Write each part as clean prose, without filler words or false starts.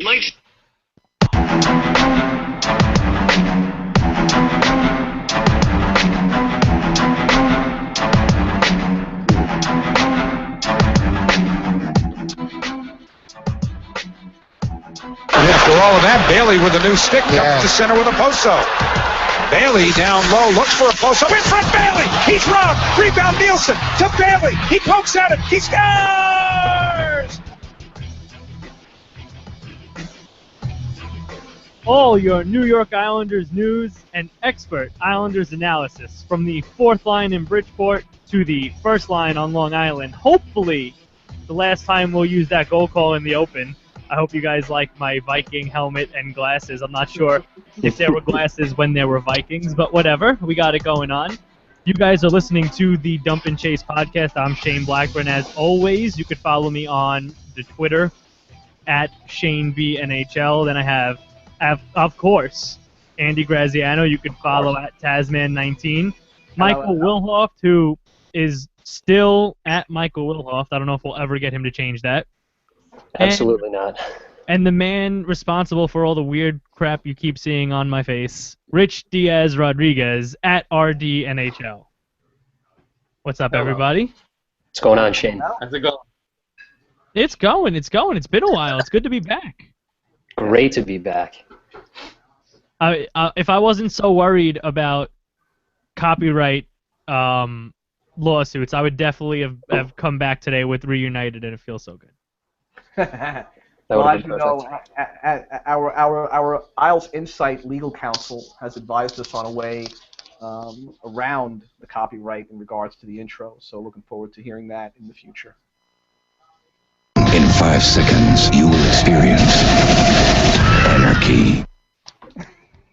Mike. After all of that, Bailey with a new stick comes to center with a poso. Bailey down low, looks for a poso. In front, Bailey! He's robbed! Rebound Nielsen to Bailey! He pokes at it! He scores! All your New York Islanders news and expert Islanders analysis from the fourth line in Bridgeport to the first line on Long Island. Hopefully, the last time we'll use that goal call in the open. I hope you guys like my Viking helmet and glasses. I'm not sure if there were glasses when there were Vikings, but whatever. We got it going on. You guys are listening to the Dump and Chase podcast. I'm Shane Blackburn. As always, you could follow me on the Twitter at ShaneBNHL. Then I have, of course, Andy Graziano. You could follow at Tasman19. Michael Wilhoft, who is still at Michael Wilhoft. I don't know if we'll ever get him to change that. Absolutely not. And the man responsible for all the weird crap you keep seeing on my face, Rich Diaz Rodriguez at RDNHL. What's up, everybody? What's going on, Shane? How's it going? It's going. It's been a while. It's good to be back. Great to be back. If I wasn't so worried about copyright lawsuits, I would definitely have come back today with Reunited, and it feels so good. Well, as you know, our Isles Insight legal counsel has advised us on a way around the copyright in regards to the intro, so looking forward to hearing that in the future. In 5 seconds, you will experience anarchy.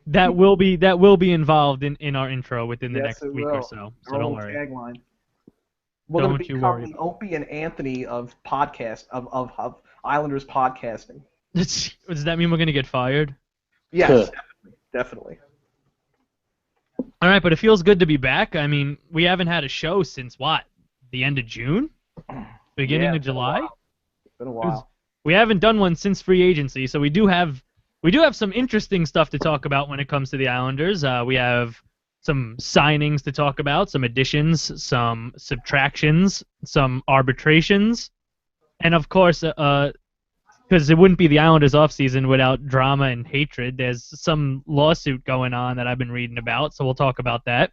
That will be involved in our intro within the next week or so. So don't worry. Tagline. We're going to become the Opie and Anthony of podcast of Islanders podcasting. Does that mean we're going to get fired? Yes, definitely. All right, but it feels good to be back. I mean, we haven't had a show since what? The end of June? Beginning of July? It's been a while. We haven't done one since free agency, so we do have some interesting stuff to talk about when it comes to the Islanders. We have some signings to talk about, some additions, some subtractions, some arbitrations, and of course, because it wouldn't be the Islanders offseason without drama and hatred, there's some lawsuit going on that I've been reading about, so we'll talk about that.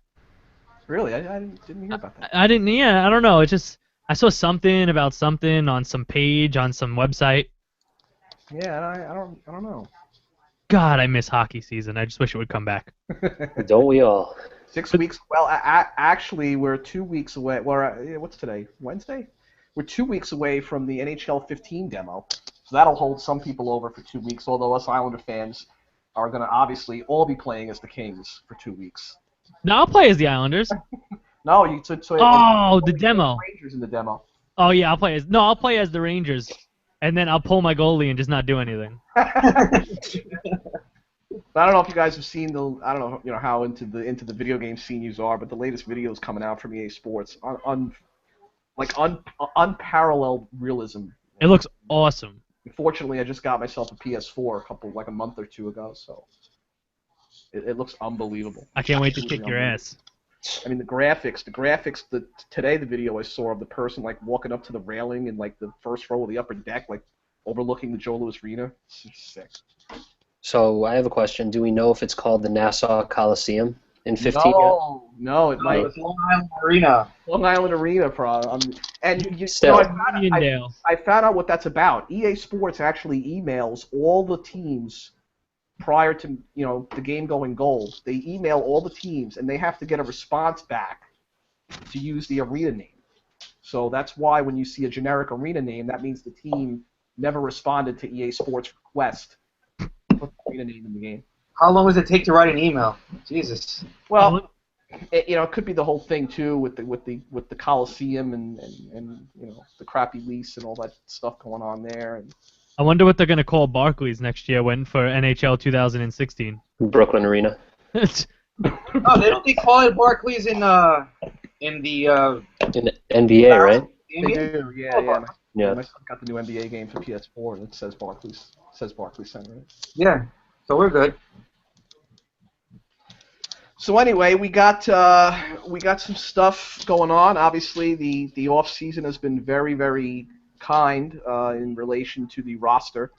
Really? I didn't hear about that. I didn't, I don't know. It's just, I saw something about something on some page, on some website. Yeah, I don't know. God, I miss hockey season. I just wish it would come back. Don't we all? 6 weeks. Well, actually, we're 2 weeks away. Well, what's today? Wednesday? We're 2 weeks away from the NHL 15 demo, so that'll hold some people over for 2 weeks. Although us Islander fans are going to obviously all be playing as the Kings for 2 weeks. No, I'll play as the Islanders. No, the demo. Rangers in the demo. Oh yeah, I'll play as the Rangers, and then I'll pull my goalie and just not do anything. I don't know if you guys have seen I don't know, how into the video game scene you are, but the latest videos coming out from EA Sports unparalleled realism. It looks awesome. Unfortunately, I just got myself a PS4 a month or two ago, so it looks unbelievable. I can't wait to kick your ass. I mean, the graphics. Today the video I saw of the person walking up to the railing in the first row of the upper deck, overlooking the Joe Louis Arena. It's sick. So I have a question. Do we know if it's called the Nassau Coliseum in 15 yet? No, it might. It's Long Island Arena. Long Island Arena, and I found out what that's about. EA Sports actually emails all the teams prior to the game going gold. They email all the teams, and they have to get a response back to use the arena name. So that's why when you see a generic arena name, that means the team never responded to EA Sports' request to put the arena name in the game. How long does it take to write an email? Jesus. Well, it could be the whole thing too with the Coliseum and the crappy lease and all that stuff going on there. And I wonder what they're gonna call Barclays next year for NHL 2016. Brooklyn Arena. Oh, didn't they call it Barclays in the In the NBA, right? They do, yeah. Yeah. My son got the new NBA game for PS4, and it says Barclays Center. Yeah. So we're good. So anyway, we got some stuff going on. Obviously, the off season has been very, very kind in relation to the roster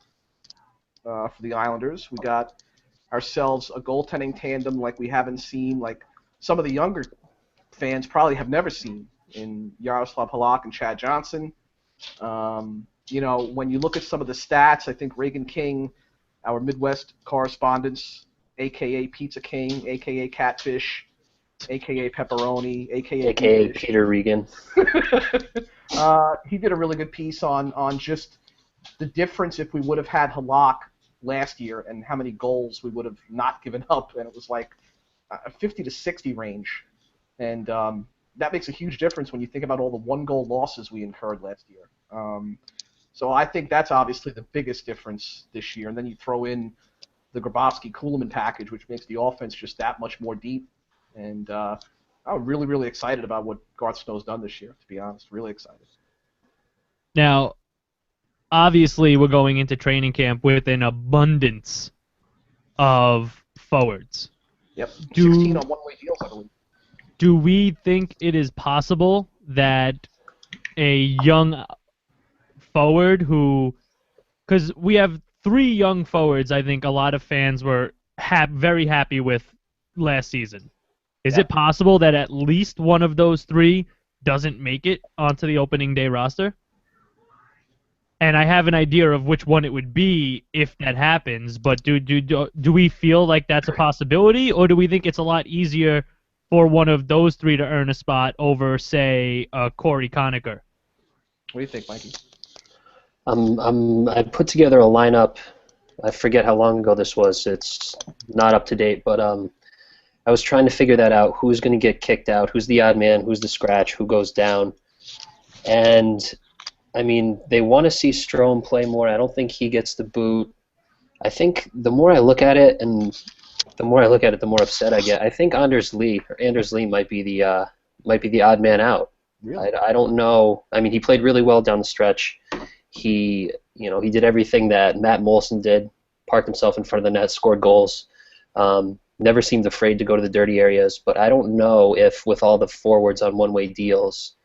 for the Islanders. We got ourselves a goaltending tandem like we haven't seen, like some of the younger fans probably have never seen, in Yaroslav Halak and Chad Johnson. You know, when you look at some of the stats, I think Reagan King, our Midwest correspondent, a.k.a. Pizza King, a.k.a. Catfish, a.k.a. Pepperoni, a.k.a. Peter Regan. He did a really good piece on just the difference if we would have had Halak last year and how many goals we would have not given up, and it was like a 50 to 60 range. And that makes a huge difference when you think about all the one-goal losses we incurred last year. So I think that's obviously the biggest difference this year. And then you throw in the Grabowski-Kuhlman package, which makes the offense just that much more deep. And I'm really, really excited about what Garth Snow's done this year, to be honest. Really excited. Now, obviously, we're going into training camp with an abundance of forwards. Yep, 16 on one-way deals, I believe. Do we think it is possible that a young forward who, because we have 3 young forwards, I think a lot of fans were very happy with last season. Is it possible that at least one of those 3 doesn't make it onto the opening day roster? And I have an idea of which one it would be if that happens, but do we feel like that's a possibility, or do we think it's a lot easier for one of those 3 to earn a spot over, say, Corey Conacher? What do you think, Mikey? I put together a lineup. I forget how long ago this was. It's not up to date, but I was trying to figure that out. Who's going to get kicked out? Who's the odd man? Who's the scratch? Who goes down? And I mean, they want to see Strome play more. I don't think he gets the boot. I think the more I look at it, the more upset I get. I think Anders Lee might be the odd man out. Really? I don't know. I mean, he played really well down the stretch. He did everything that Matt Molson did. Parked himself in front of the net, scored goals. Never seemed afraid to go to the dirty areas. But I don't know if with all the forwards on one-way deals,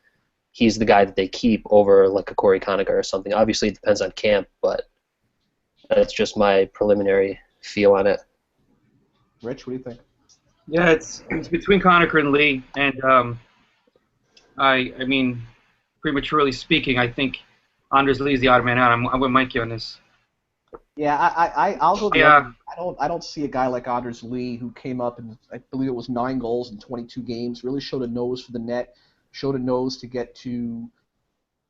he's the guy that they keep over like a Corey Conacher or something. Obviously, it depends on camp, but that's just my preliminary feel on it. Rich, what do you think? Yeah, it's between Conacher and Lee, and I mean, prematurely speaking, I think Anders Lee's the odd man out. I'm with Mikey on this. Yeah, I'll go. Yeah. I don't see a guy like Anders Lee who came up and I believe it was 9 goals in 22 games. Really showed a nose for the net. Showed a nose to get to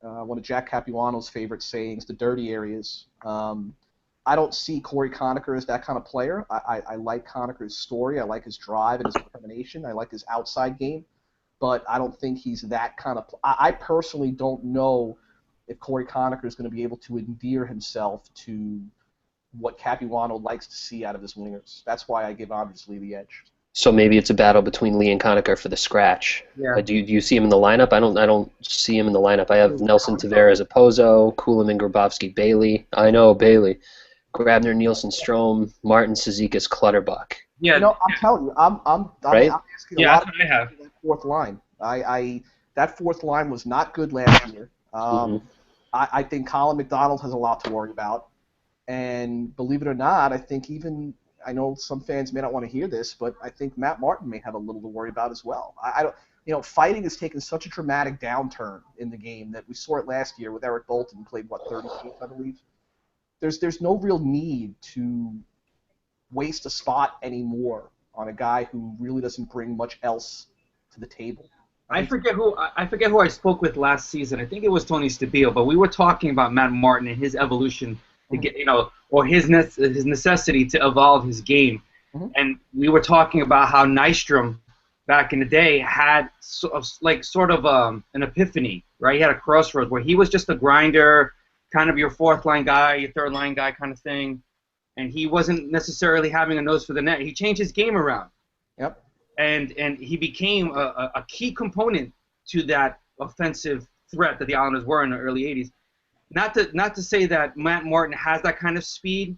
one of Jack Capuano's favorite sayings, the dirty areas. I don't see Corey Conacher as that kind of player. I like Conacher's story. I like his drive and his determination. I like his outside game. But I don't think he's that kind of I personally don't know if Corey Conacher is going to be able to endear himself to what Capuano likes to see out of his wingers. That's why I give Anders Lee the edge. So maybe it's a battle between Lee and Conacher for the scratch. Yeah. Do you see him in the lineup? I don't see him in the lineup. I have Nelson Tavares as Pozo, Kuhlman, Grabowski, Bailey. I know Bailey. Grabner, Nielsen, Strome, Martin, Cizikas, Clutterbuck. Yeah. You know, I'm telling you, I'm Right? asking a Yeah, lot that's what I have. that fourth line. That fourth line was not good last year. I think Colin McDonald has a lot to worry about. And believe it or not, I think I know some fans may not want to hear this, but I think Matt Martin may have a little to worry about as well. I don't, fighting has taken such a dramatic downturn in the game that we saw it last year with Eric Bolton, played 30 games, I believe. There's no real need to waste a spot anymore on a guy who really doesn't bring much else to the table. I forget who I spoke with last season. I think it was Tony Stabile, but we were talking about Matt Martin and his evolution to get, or his necessity to evolve his game. Mm-hmm. And we were talking about how Nystrom back in the day had sort of an epiphany, right? He had a crossroads where he was just a grinder, kind of your fourth line guy, your third line guy kind of thing, and he wasn't necessarily having a nose for the net. He changed his game around. Yep. And he became a key component to that offensive threat that the Islanders were in the early 80s. Not to say that Matt Martin has that kind of speed,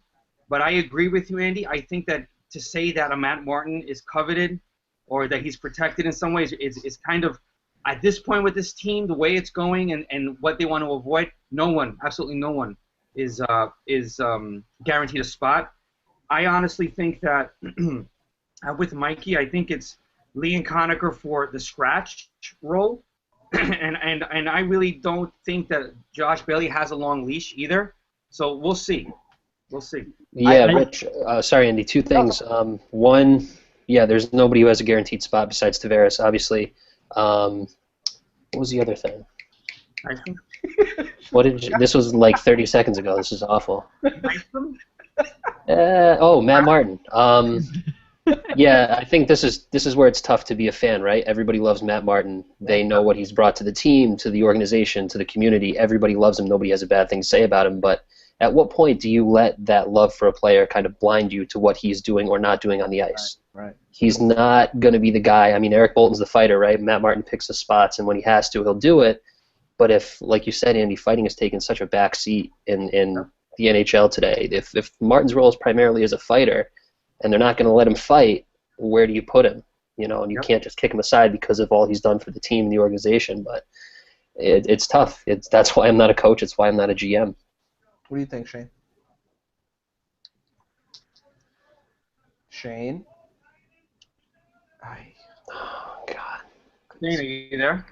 but I agree with you, Andy. I think that to say that a Matt Martin is coveted or that he's protected in some ways is kind of, at this point with this team, the way it's going and what they want to avoid, absolutely no one is guaranteed a spot. I honestly think that with Mikey, I think it's Lee and Conacher for the scratch role, and I really don't think that Josh Bailey has a long leash either. So we'll see. We'll see. Yeah, Rich. Sorry, Andy. Two things. One, yeah, there's nobody who has a guaranteed spot besides Tavares, obviously. What was the other thing? I think. This was like 30 seconds ago. This is awful. Matt Martin. Yeah, I think this is where it's tough to be a fan, right? Everybody loves Matt Martin. They know what he's brought to the team, to the organization, to the community. Everybody loves him. Nobody has a bad thing to say about him. But at what point do you let that love for a player kind of blind you to what he's doing or not doing on the ice? Right. He's not going to be the guy. I mean, Eric Bolton's the fighter, right? Matt Martin picks the spots, and when he has to, he'll do it. But if, like you said, Andy, fighting has taken such a back seat in the NHL today, if Martin's role is primarily as a fighter, and they're not going to let him fight, where do you put him? You know, and you can't just kick him aside because of all he's done for the team and the organization. But it's tough. That's why I'm not a coach. It's why I'm not a GM. What do you think, Shane? Shane? Oh, God. Shane, are you there?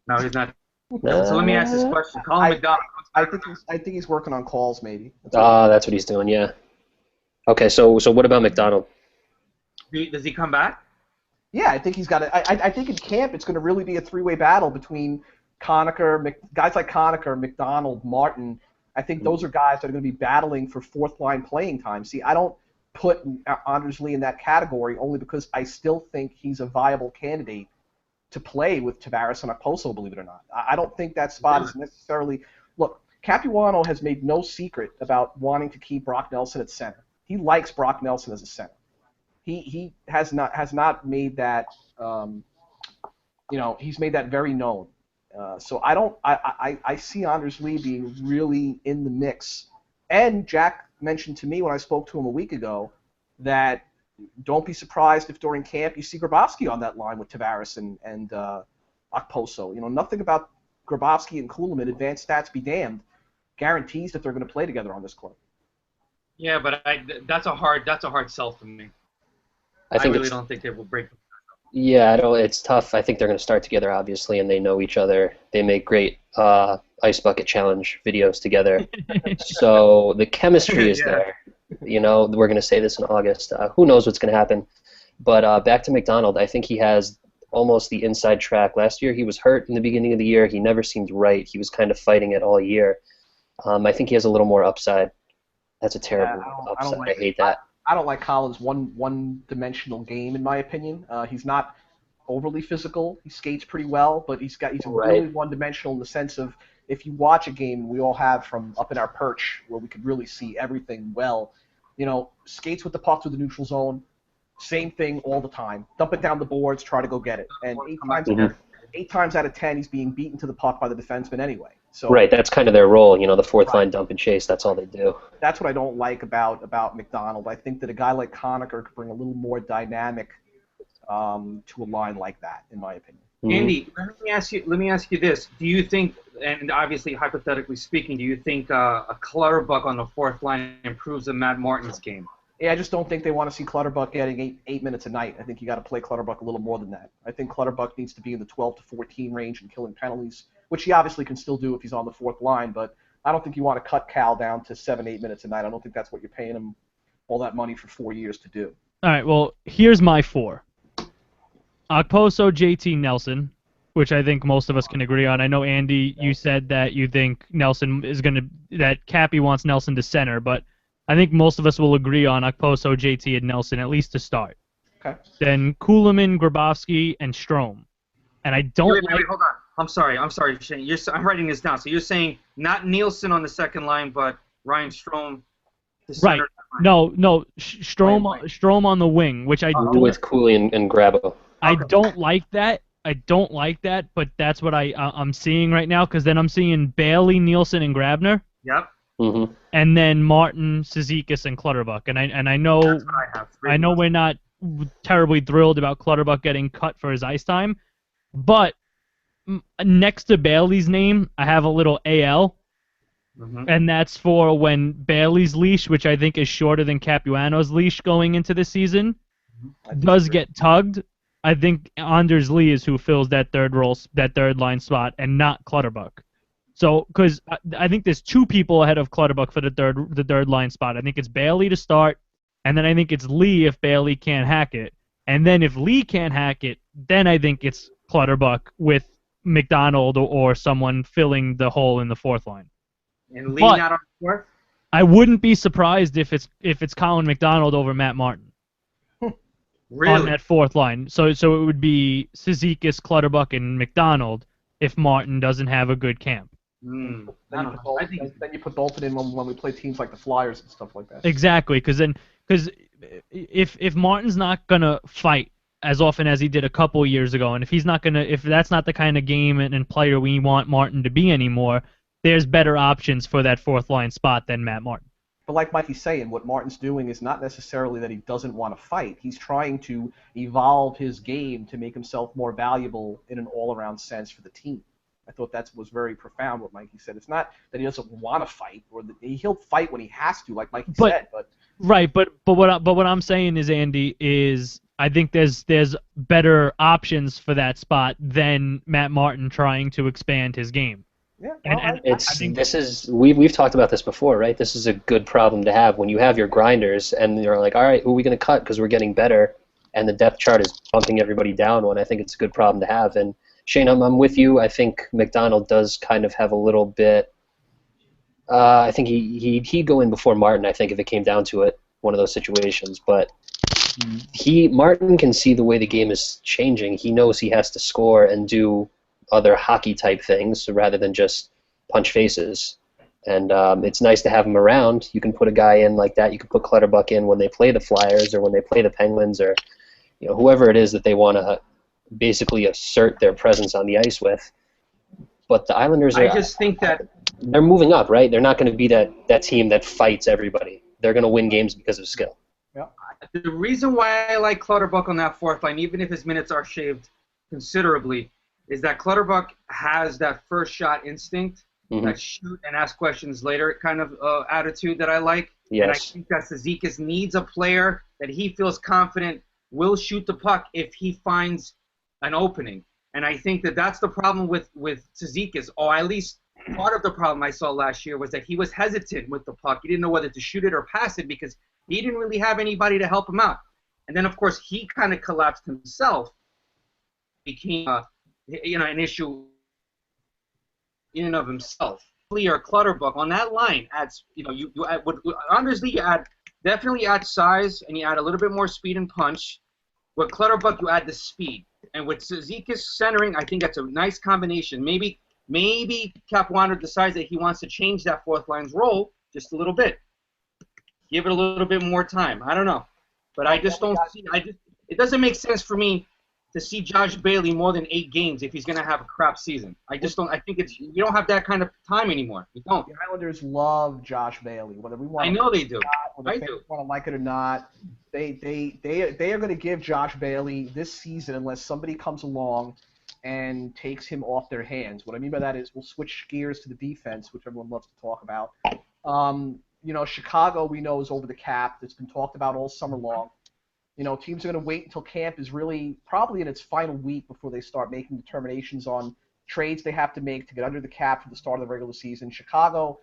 No, he's not. So let me ask this question. Colin McDonald. I think he's working on calls, maybe. That's what he's doing, yeah. Okay, so what about McDonald? Does he come back? Yeah, I think he's got it. I think in camp it's going to really be a three-way battle between Conacher, guys like Conacher, McDonald, Martin. I think those are guys that are going to be battling for fourth-line playing time. See, I don't put Anders Lee in that category only because I still think he's a viable candidate to play with Tavares and Okposo, believe it or not. I don't think that spot is necessarily... Look, Capuano has made no secret about wanting to keep Brock Nelson at center. He likes Brock Nelson as a center. He has not made that he's made that very known. So I see Anders Lee being really in the mix. And Jack mentioned to me when I spoke to him a week ago that don't be surprised if during camp you see Grabowski on that line with Tavares and Okposo. You know, nothing about Grabowski and Kuhlman, advanced stats be damned, guarantees that they're going to play together on this club. Yeah, but that's a hard sell for me. I really don't think they will break. Yeah, it's tough. I think they're going to start together, obviously, and they know each other. They make great ice bucket challenge videos together. So the chemistry is there. You know, we're going to say this in August. Who knows what's going to happen? But back to McDonald, I think he has almost the inside track. Last year he was hurt in the beginning of the year. He never seemed right. He was kind of fighting it all year. I think he has a little more upside. That's a terrible upside. I hate that. I don't like Colin's one-dimensional game, in my opinion. He's not overly physical. He skates pretty well, but he's really one-dimensional in the sense of if you watch a game we all have from up in our perch where we could really see everything well, you know, skates with the puck through the neutral zone, same thing all the time. Dump it down the boards, try to go get it. And 8 times out of 10 he's being beaten to the puck by the defenseman anyway. So, right, that's kind of their role, you know, the fourth line dump and chase, that's all they do. That's what I don't like about McDonald. I think that a guy like Conacher could bring a little more dynamic to a line like that, in my opinion. Andy, let me ask you this. Do you think, and obviously hypothetically speaking, do you think a Clutterbuck on the fourth line improves Matt Martin's game? Yeah, I just don't think they want to see Clutterbuck getting 8 minutes a night. I think you got to play Clutterbuck a little more than that. I think Clutterbuck needs to be in the 12 to 14 range and killing penalties, which he obviously can still do if he's on the fourth line, but I don't think you want to cut Cal down to 7-8 minutes a night. I don't think that's what you're paying him all that money for 4 years to do. All right, well, here's my 4. Okposo, JT, Nelson, which I think most of us can agree on. I know, Andy, you said that you think that Cappy wants Nelson to center, but I think most of us will agree on Okposo, JT, and Nelson, at least to start. Okay. Then Kuhlman, Grabowski, and Strome. And I don't wait, hold on. I'm sorry, Shane. I'm writing this down. So you're saying not Nielsen on the second line, but Ryan Strome. Right. No, Strome on the wing, which I do with Cooley and Grabo. I don't like that don't like that, but that's what I'm seeing right now. Because then I'm seeing Bailey, Nielsen, and Grabner. Yep. Mm-hmm. And then Martin, Cizikas, and Clutterbuck. And I know That's what I have. I know we're not terribly thrilled about Clutterbuck getting cut for his ice time, but next to Bailey's name, I have a little AL, and that's for when Bailey's leash, which I think is shorter than Capuano's leash going into the season, does get tugged. I think Anders Lee is who fills that third line spot, and not Clutterbuck. So, because I think there's two people ahead of Clutterbuck for the third line spot. I think it's Bailey to start, and then I think it's Lee if Bailey can't hack it. And then if Lee can't hack it, then I think it's Clutterbuck with McDonald or someone filling the hole in the fourth line. And Lee not on the fourth? I wouldn't be surprised if it's Colin McDonald over Matt Martin. Really? On that fourth line. So it would be Cizikas, Clutterbuck, and McDonald if Martin doesn't have a good camp. Then you put Dalton in when we play teams like the Flyers and stuff like that. Exactly, because if Martin's not gonna fight as often as he did a couple years ago, and if that's not the kind of game and player we want Martin to be anymore, there's better options for that fourth line spot than Matt Martin. But like Mikey's saying, what Martin's doing is not necessarily that he doesn't want to fight. He's trying to evolve his game to make himself more valuable in an all-around sense for the team. I thought that was very profound what Mikey said. It's not that he doesn't want to fight, or that he'll fight when he has to, like Mikey said. But right, but what I'm saying is, Andy, is I think there's better options for that spot than Matt Martin trying to expand his game. Yeah, we've talked about this before, right? This is a good problem to have when you have your grinders and you're like, all right, who are we going to cut because we're getting better, and the depth chart is bumping everybody down. When I think it's a good problem to have. And Shane, I'm with you. I think McDonald does kind of have a little bit. I think he'd go in before Martin. I think if it came down to it, one of those situations. But Martin can see the way the game is changing. He knows he has to score and do other hockey type things rather than just punch faces. And it's nice to have him around. You can put a guy in like that. You can put Clutterbuck in when they play the Flyers or when they play the Penguins or whoever it is that they want to basically assert their presence on the ice with. But the Islanders I just think that they're moving up, right? They're not going to be that team that fights everybody. They're going to win games because of skill. Yeah. The reason why I like Clutterbuck on that fourth line, even if his minutes are shaved considerably, is that Clutterbuck has that first shot instinct, that shoot and ask questions later kind of attitude that I like. Yes. And I think that Cizikas needs a player that he feels confident will shoot the puck if he finds an opening. And I think that that's the problem with Cizikas, or at least part of the problem I saw last year was that he was hesitant with the puck. He didn't know whether to shoot it or pass it because he didn't really have anybody to help him out. And then, of course, he kind of collapsed himself, became an issue in and of himself. Or Clutterbuck on that line adds, you add, honestly, you definitely add size and you add a little bit more speed and punch. With Clutterbuck, you add the speed. And with Cizikas centering, I think that's a nice combination. Maybe Capuano decides that he wants to change that fourth line's role just a little bit. Give it a little bit more time. I don't know. But I just don't see it doesn't make sense for me to see Josh Bailey more than 8 games if he's going to have a crap season. I just don't. I think you don't have that kind of time anymore. You don't. The Islanders love Josh Bailey, whether we want. I know they do. I do. Want to like it or not, they are going to give Josh Bailey this season unless somebody comes along and takes him off their hands. What I mean by that is we'll switch gears to the defense, which everyone loves to talk about. Chicago we know is over the cap. It's been talked about all summer long. Teams are going to wait until camp is really probably in its final week before they start making determinations on trades they have to make to get under the cap for the start of the regular season. Chicago,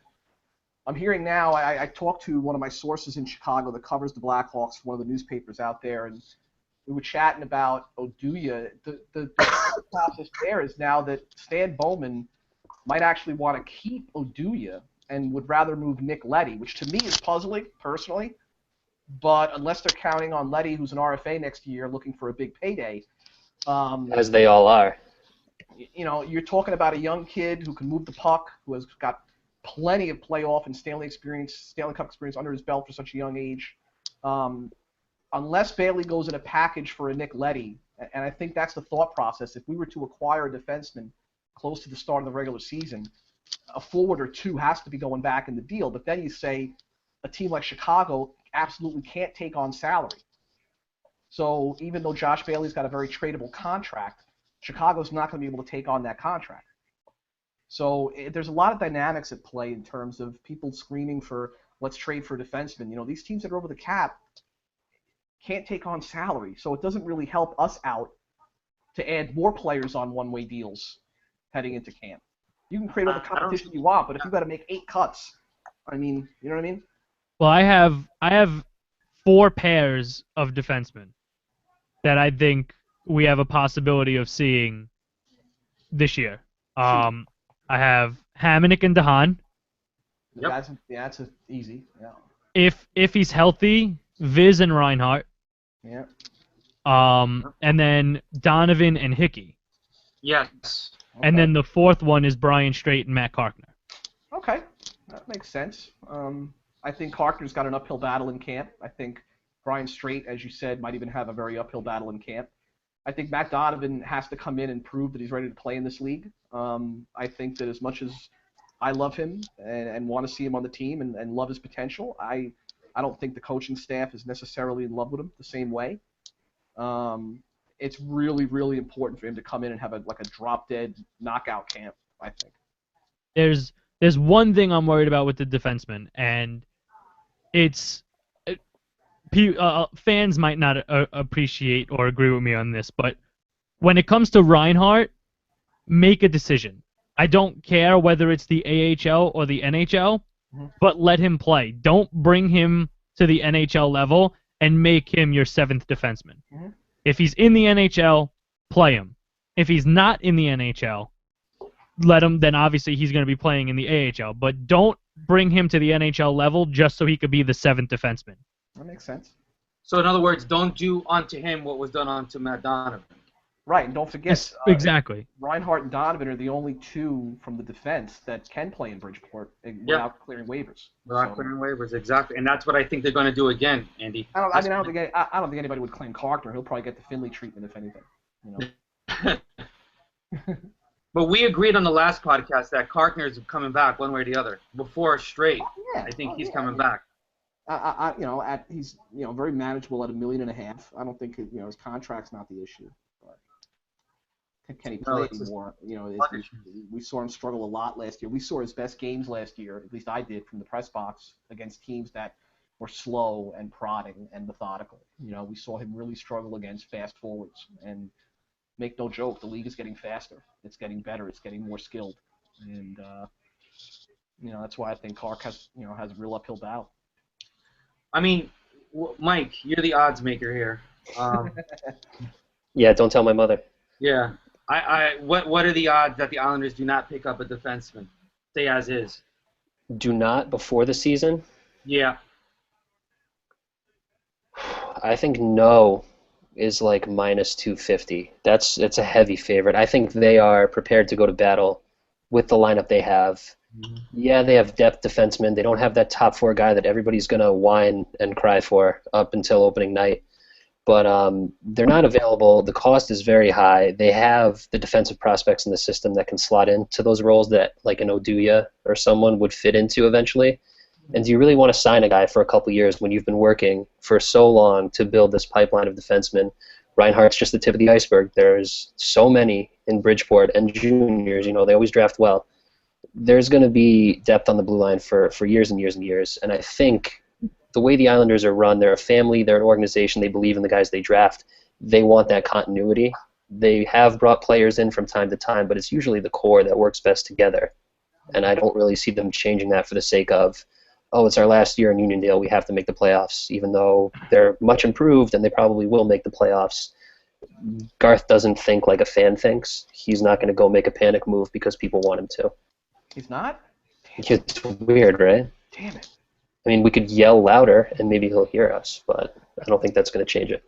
I'm hearing now, I talked to one of my sources in Chicago that covers the Blackhawks, one of the newspapers out there, and we were chatting about Oduya. The process there is now that Stan Bowman might actually want to keep Oduya and would rather move Nick Leddy, which to me is puzzling, personally. But unless they're counting on Leddy, who's an RFA next year, looking for a big payday. As they all are. You're talking about a young kid who can move the puck, who has got plenty of playoff and Stanley Cup experience under his belt for such a young age. Unless Bailey goes in a package for a Nick Leddy, And I think that's the thought process. If we were to acquire a defenseman close to the start of the regular season, a forward or two has to be going back in the deal. But then you say a team like Chicago absolutely can't take on salary. So even though Josh Bailey's got a very tradable contract, Chicago's not going to be able to take on that contract. So there's a lot of dynamics at play in terms of people screaming for let's trade for defensemen. You know, these teams that are over the cap can't take on salary, so it doesn't really help us out to add more players on one-way deals heading into camp. You can create all the competition you want, but if you've got to make 8 cuts, I mean, you know what I mean? Well, I have 4 pairs of defensemen that I think we have a possibility of seeing this year. I have Hamonic and DeHaan. Yep. That's easy. Yeah. If he's healthy, Viz and Reinhart. Yeah. And then Donovan and Hickey. Yes. Okay. And then the 4th one is Brian Strait and Matt Carkner. Okay, that makes sense. I think Carkner's got an uphill battle in camp. I think Brian Strait, as you said, might even have a very uphill battle in camp. I think Matt Donovan has to come in and prove that he's ready to play in this league. I think that as much as I love him and want to see him on the team and love his potential, I don't think the coaching staff is necessarily in love with him the same way. It's really, really important for him to come in and have a drop-dead knockout camp, I think. There's one thing I'm worried about with the defenseman, and it's fans might not appreciate or agree with me on this, but when it comes to Reinhart, make a decision. I don't care whether it's the AHL or the NHL, but let him play. Don't bring him to the NHL level and make him your 7th defenseman. Mm-hmm. If he's in the NHL, play him. If he's not in the NHL, let him, then obviously he's going to be playing in the AHL. But don't bring him to the NHL level just so he could be the 7th defenseman. That makes sense. So in other words, don't do unto him what was done unto Matt Donovan. Right, and don't forget, Yes, exactly. Reinhart and Donovan are the only 2 from the defense that can play in Bridgeport without clearing waivers. Without clearing waivers, exactly, and that's what I think they're going to do again, Andy. I don't think anybody would claim Carkner. He'll probably get the Finley treatment if anything. You know. But we agreed on the last podcast that Carkner is coming back one way or the other. Before Strait, I think he's coming back. He's very manageable at $1.5 million. I don't think his contract's not the issue. Can he play anymore? We saw him struggle a lot last year. We saw his best games last year, at least I did, from the press box against teams that were slow and prodding and methodical. We saw him really struggle against fast forwards. And make no joke, the league is getting faster. It's getting better. It's getting more skilled. And that's why I think Clark has a real uphill battle. I mean, Mike, you're the odds maker here. Yeah, don't tell my mother. Yeah. What are the odds that the Islanders do not pick up a defenseman? Stay as is. Do not before the season? Yeah. I think no is like minus 250. It's a heavy favorite. I think they are prepared to go to battle with the lineup they have. Mm-hmm. Yeah, they have depth defensemen. They don't have that top 4 guy that everybody's going to whine and cry for up until opening night. But they're not available. The cost is very high. They have the defensive prospects in the system that can slot into those roles that like an Oduya or someone would fit into eventually. And do you really want to sign a guy for a couple years when you've been working for so long to build this pipeline of defensemen? Reinhart's just the tip of the iceberg. There's so many in Bridgeport and juniors. They always draft well. There's going to be depth on the blue line for years and years and years. And I think the way the Islanders are run, they're a family, they're an organization, they believe in the guys they draft. They want that continuity. They have brought players in from time to time, but it's usually the core that works best together. And I don't really see them changing that for the sake of, it's our last year in Uniondale, we have to make the playoffs, even though they're much improved and they probably will make the playoffs. Garth doesn't think like a fan thinks. He's not going to go make a panic move because people want him to. He's not? It's weird, right? Damn it. I mean, we could yell louder and maybe he'll hear us, but I don't think that's going to change it.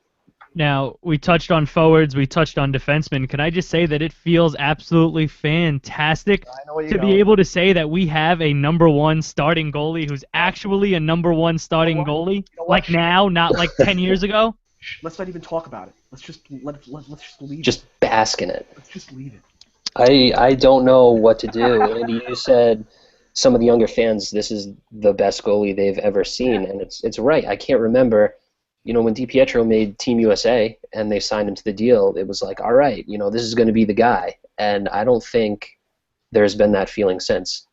Now, we touched on forwards, we touched on defensemen. Can I just say that it feels absolutely fantastic to be able to say that we have a number 1 starting goalie who's actually a number 1 starting goalie, like now, not like 10 years ago? Let's not even talk about it. Let's just let's just leave it. Just bask in it. Let's just leave it. I don't know what to do. Andy, you said some of the younger fans, this is the best goalie they've ever seen, and it's right. I can't remember, when DiPietro made Team USA and they signed him to the deal, it was like, all right, this is going to be the guy. And I don't think there's been that feeling since.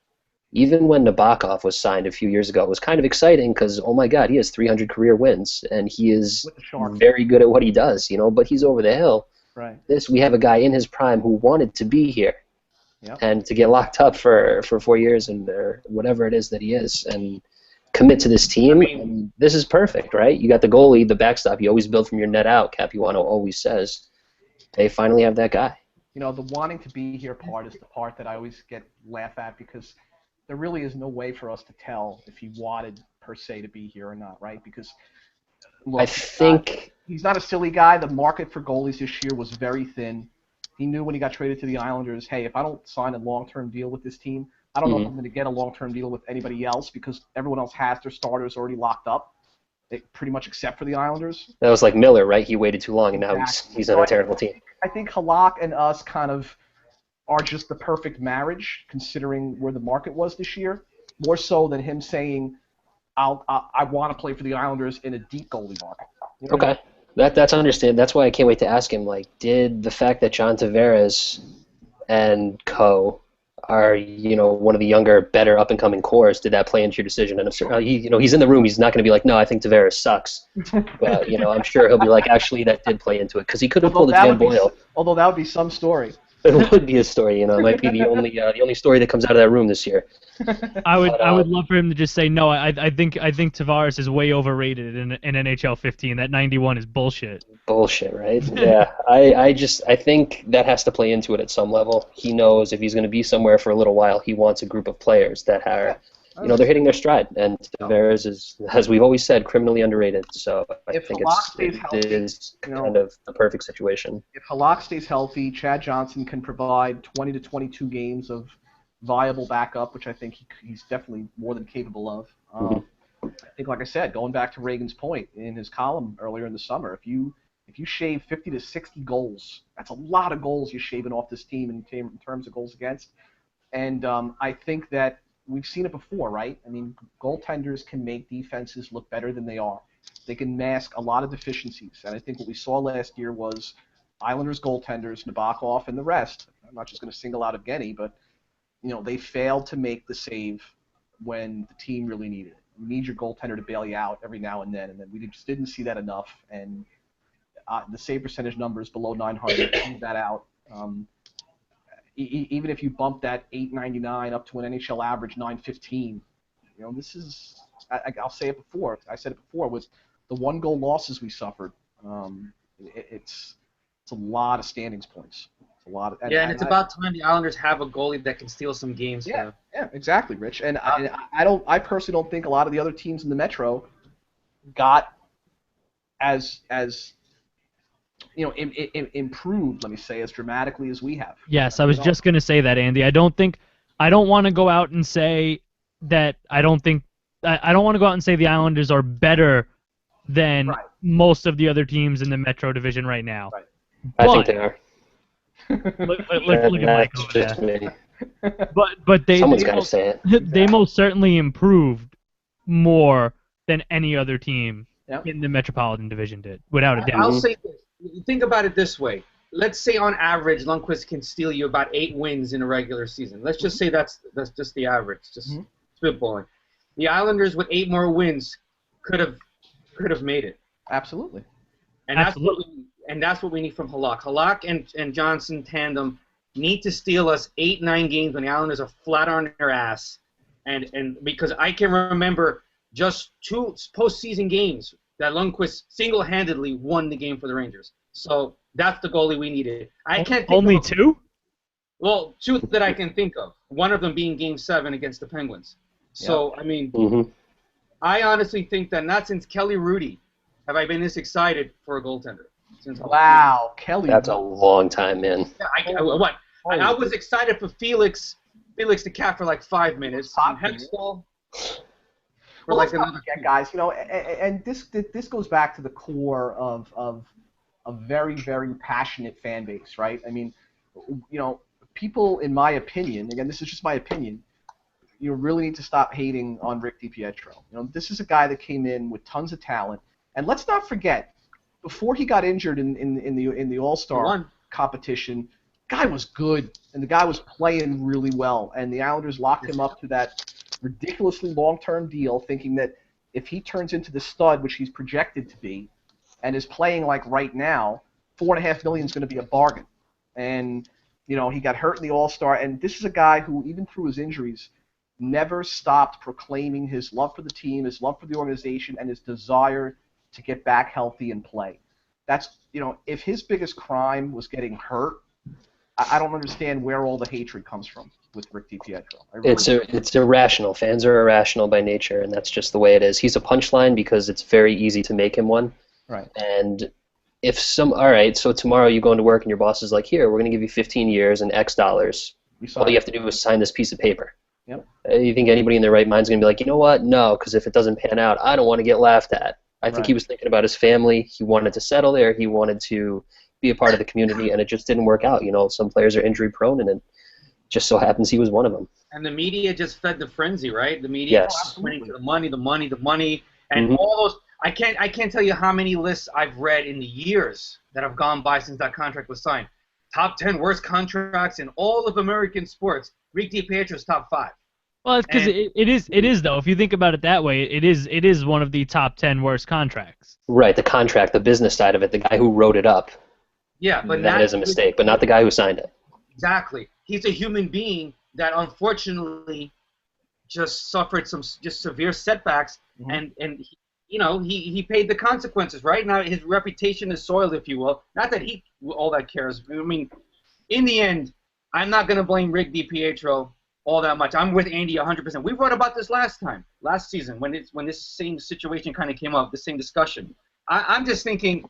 Even when Nabokov was signed a few years ago, it was kind of exciting because, oh my God, he has 300 career wins, and he is very good at what he does, but he's over the hill. Right. We have a guy in his prime who wanted to be here, yep. and to get locked up for 4 years or whatever it is that he is, and commit to this team. And this is perfect, right? You got the goalie, the backstop. You always build from your net out. Capuano always says. They finally have that guy. The wanting to be here part is the part that I always laugh at because there really is no way for us to tell if he wanted per se to be here or not, right? Because look, I think he's not a silly guy. The market for goalies this year was very thin. He knew when he got traded to the Islanders, hey, if I don't sign a long-term deal with this team, I don't know if I'm going to get a long-term deal with anybody else because everyone else has their starters already locked up, pretty much except for the Islanders. That was like Miller, right? He waited too long, and now he's on a terrible team. I think Halak and us kind of are just the perfect marriage, considering where the market was this year, more so than him saying, I want to play for the Islanders in a deep goalie market. Okay. That's understand. That's why I can't wait to ask him. Like, did the fact that John Tavares and co are one of the younger, better up and coming cores, did that play into your decision? And he's in the room. He's not going to be like, no, I think Tavares sucks. But I'm sure he'll be like, actually, that did play into it because he could have pulled a Van Boyle. Although that would be some story. It would be a story. It might be the only story that comes out of that room this year. I would love for him to just say no. I think Tavares is way overrated in NHL 15. That 91 is bullshit. Bullshit, right? Yeah. I think that has to play into it at some level. He knows if he's going to be somewhere for a little while, he wants a group of players that are, they're hitting their stride. And Tavares is, as we've always said, criminally underrated. So I think it is kind of the perfect situation. If Halak stays healthy, Chad Johnson can provide 20 to 22 games of viable backup, which I think he's definitely more than capable of. I think, like I said, going back to Reagan's point in his column earlier in the summer, if you shave 50 to 60 goals, that's a lot of goals you're shaving off this team in terms of goals against. And I think that we've seen it before, right? I mean, goaltenders can make defenses look better than they are. They can mask a lot of deficiencies. And I think what we saw last year was Islanders goaltenders, Nabokov, and the rest. I'm not just going to single out Evgeny, but they failed to make the save when the team really needed it. You need your goaltender to bail you out every now and then we just didn't see that enough. And the save percentage numbers below 900 leave that out. Even if you bump that 899 up to an NHL average 915, this is I'll say it before. I said it before with the 1-goal losses we suffered. It's a lot of standings points. It's a lot of and it's about time the Islanders have a goalie that can steal some games. Yeah, exactly, Rich. And I personally don't think a lot of the other teams in the Metro got as improved, let me say, as dramatically as we have. Yes, I was just going to say that, Andy. I don't want to go out and say that I don't want to go out and say the Islanders are better than most of the other teams in the Metro Division right now. Right. I think they are. Look at Mike over there. But Someone's got to say it. They most certainly improved more than any other team in the Metropolitan Division did, without a doubt. I'll say this. Think about it this way. Let's say on average, Lundqvist can steal you about 8 wins in a regular season. Let's just say that's just the average, just spitballing. The Islanders with 8 more wins could have made it. Absolutely. And that's what we need from Halak. Halak and Johnson tandem need to steal us 8-9 games when the Islanders are flat on their ass. And because I can remember just 2 postseason games that Lundqvist single-handedly won the game for the Rangers. So that's the goalie we needed. I can't think only 2? Well, 2 that I can think of. One of them being Game 7 against the Penguins. So, I mean, I honestly think that not since Kelly Rudy have I been this excited for a goaltender. Wow, Kelly. That's a long time, man. I was excited for Felix the Cat for like 5 minutes. Hextall. for like another guys. And this goes back to the core of a very, very passionate fan base, right? I mean, people, in my opinion, again, this is just my opinion, you really need to stop hating on Rick DiPietro. This is a guy that came in with tons of talent, and let's not forget, before he got injured in the All-Star competition, guy was good, and the guy was playing really well, and the Islanders locked him up to that ridiculously long-term deal, thinking that if he turns into the stud, which he's projected to be, and is playing like right now, $4.5 million is going to be a bargain. And he got hurt in the All-Star, and this is a guy who, even through his injuries, never stopped proclaiming his love for the team, his love for the organization, and his desire to get back healthy and play. That's, if his biggest crime was getting hurt, I don't understand where all the hatred comes from with Rick DiPietro. It's irrational. Fans are irrational by nature, and that's just the way it is. He's a punchline because it's very easy to make him one. Right. And all right, so tomorrow you go into work and your boss is like, here, we're going to give you 15 years and X dollars. All you have to do is sign this piece of paper. Yep. You think anybody in their right mind is going to be like, you know what? No, because if it doesn't pan out, I don't want to get laughed at. I think he was thinking about his family. He wanted to settle there. He wanted to be a part of the community, and it just didn't work out. Some players are injury prone, and it just so happens he was one of them. And the media just fed the frenzy, right? The media went to the money, and all those. I can't tell you how many lists I've read in the years that have gone by since that contract was signed. Top 10 worst contracts in all of American sports. Rick DiPietro's top 5. Well, it's because it is though. If you think about it that way, it is one of the top 10 worst contracts. Right, the contract, the business side of it, the guy who wrote it up. Yeah, but that is a mistake, but not the guy who signed it. Exactly. He's a human being that unfortunately just suffered some just severe setbacks, and he paid the consequences. Right now, his reputation is soiled, if you will. Not that he all that cares. I mean, in the end, I'm not going to blame Rick DiPietro all that much. I'm with Andy 100%. We wrote about this last season, when this same situation kind of came up, the same discussion. I'm just thinking,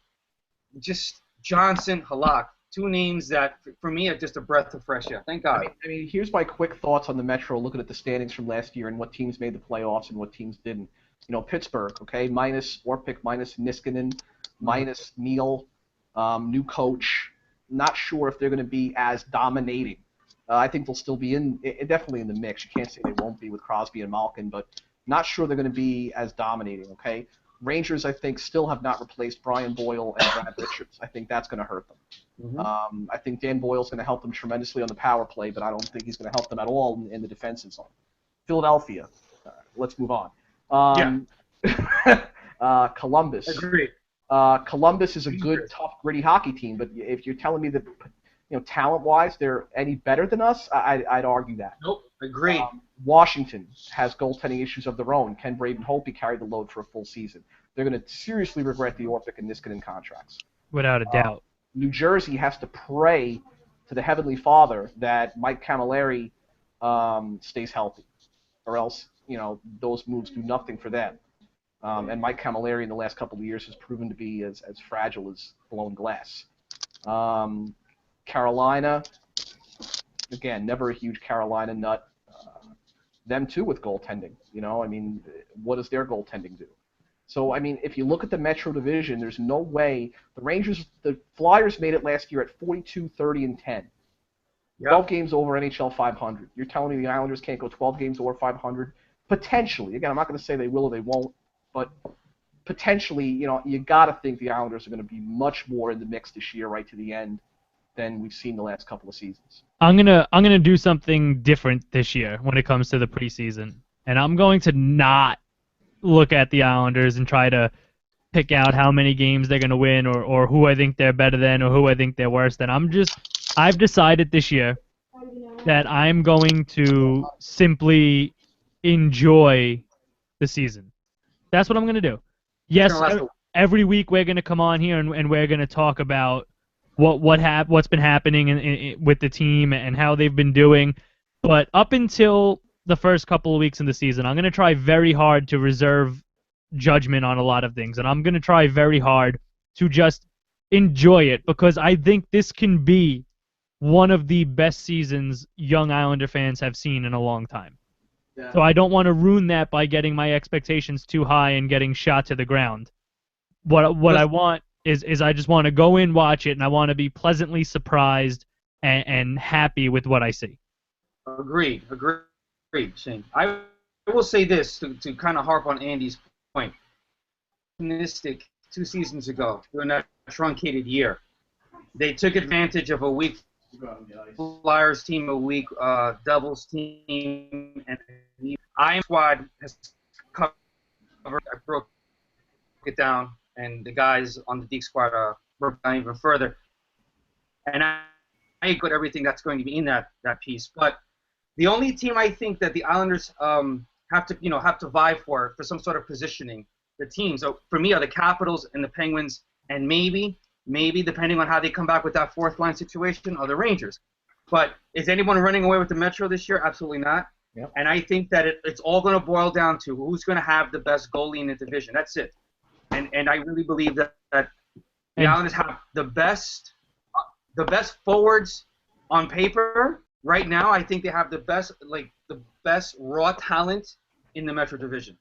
just Johnson, Halak, 2 names that, for me, are just a breath of fresh air. Thank God. I mean, here's my quick thoughts on the Metro, looking at the standings from last year and what teams made the playoffs and what teams didn't. Pittsburgh, okay, minus Orpik, minus Niskanen, minus Neal, new coach. Not sure if they're going to be as dominating. I think they'll still be definitely in the mix. You can't say they won't be with Crosby and Malkin, but not sure they're going to be as dominating, okay? Rangers, I think, still have not replaced Brian Boyle and Brad Richards. I think that's going to hurt them. I think Dan Boyle's going to help them tremendously on the power play, but I don't think he's going to help them at all in the defensive zone. Philadelphia, let's move on. Columbus. Agreed. Columbus is a good, tough, gritty hockey team, but if you're telling me that, talent-wise, they're any better than us, I'd argue that. Nope. Agreed. Washington has goaltending issues of their own. Ken Braden Holtby carried the load for a full season. They're going to seriously regret the Orpik and Niskanen contracts. Without a doubt. New Jersey has to pray to the Heavenly Father that Mike Camilleri stays healthy, or else those moves do nothing for them. And Mike Camilleri in the last couple of years has proven to be as fragile as blown glass. Carolina, again, never a huge Carolina nut. Them too with goaltending. What does their goaltending do? So, if you look at the Metro Division, there's no way the Flyers made it last year at 42, 30, and 10. 12 games over NHL 500. You're telling me the Islanders can't go 12 games over 500? Potentially. Again, I'm not going to say they will or they won't, but potentially, you got to think the Islanders are going to be much more in the mix this year right to the end than we've seen the last couple of seasons. I'm gonna do something different this year when it comes to the preseason, and I'm going to not look at the Islanders and try to pick out how many games they're gonna win or who I think they're better than or who I think they're worse than. I've decided this year that I'm going to simply enjoy the season. That's what I'm gonna do. Yes, every week we're gonna come on here and we're gonna talk about what's been happening with the team and how they've been doing. But up until the first couple of weeks in the season, I'm going to try very hard to reserve judgment on a lot of things. And I'm going to try very hard to just enjoy it because I think this can be one of the best seasons young Islander fans have seen in a long time. So I don't want to ruin that by getting my expectations too high and getting shot to the ground. What I want is I just want to go in, watch it, and I want to be pleasantly surprised and happy with what I see. Agreed, Shane. I will say this to kind of harp on Andy's point. Optimistic 2 seasons ago during that truncated year, they took advantage of a weak Flyers team, a weak Devils team, and the Iron Squad has covered. I broke it down, and the guys on the Deke Squad broke it down even further. And I agree with everything that's going to be in that piece. But the only team I think that the Islanders have to vie for some sort of positioning, the teams for me are the Capitals and the Penguins, and maybe depending on how they come back with that fourth line situation, are the Rangers. But is anyone running away with the Metro this year? Absolutely not. Yep. And I think that it's all going to boil down to who's going to have the best goalie in the division. That's it. And I really believe that the Islanders have the best forwards on paper right now. I think they have the best raw talent in the Metro division.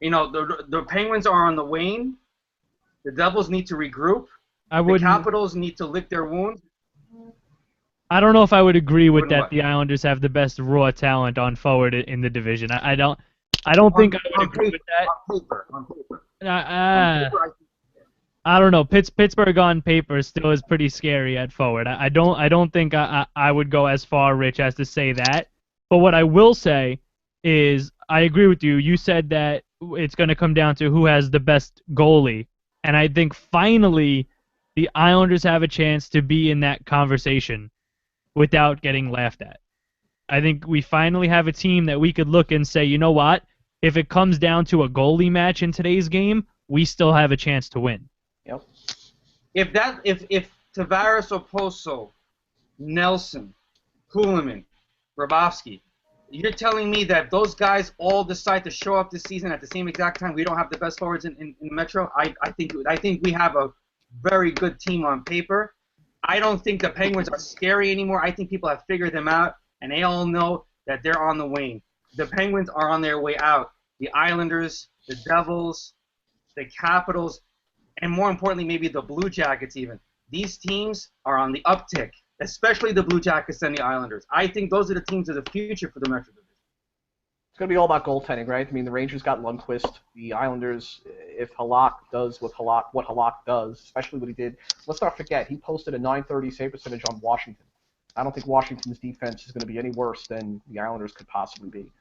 You know, the Penguins are on the wane. The Devils need to regroup. The Capitals need to lick their wounds. I don't know if I would agree with that. The Islanders have the best raw talent on forward in the division. I don't think I would agree with that. On paper. I don't know. Pittsburgh on paper still is pretty scary at forward. I don't think I would go as far, Rich, as to say that. But what I will say is I agree with you. You said that it's going to come down to who has the best goalie. And I think finally the Islanders have a chance to be in that conversation without getting laughed at. I think we finally have a team that we could look and say, you know what? If it comes down to a goalie match in today's game, we still have a chance to win. Yep. If Tavares, Oposo, Nelson, Kuhlman, Grabowski, you're telling me that if those guys all decide to show up this season at the same exact time, we don't have the best forwards in Metro? I think we have a very good team on paper. I don't think the Penguins are scary anymore. I think people have figured them out, and they all know that they're on the wane. The Penguins are on their way out. The Islanders, the Devils, the Capitals, and more importantly, maybe the Blue Jackets even. These teams are on the uptick, especially the Blue Jackets and the Islanders. I think those are the teams of the future for the Metro Division. It's going to be all about goaltending, right? I mean, the Rangers got Lundqvist. The Islanders, if Halak does what Halak does, especially what he did, let's not forget, he posted a .930 save percentage on Washington. I don't think Washington's defense is going to be any worse than the Islanders could possibly be,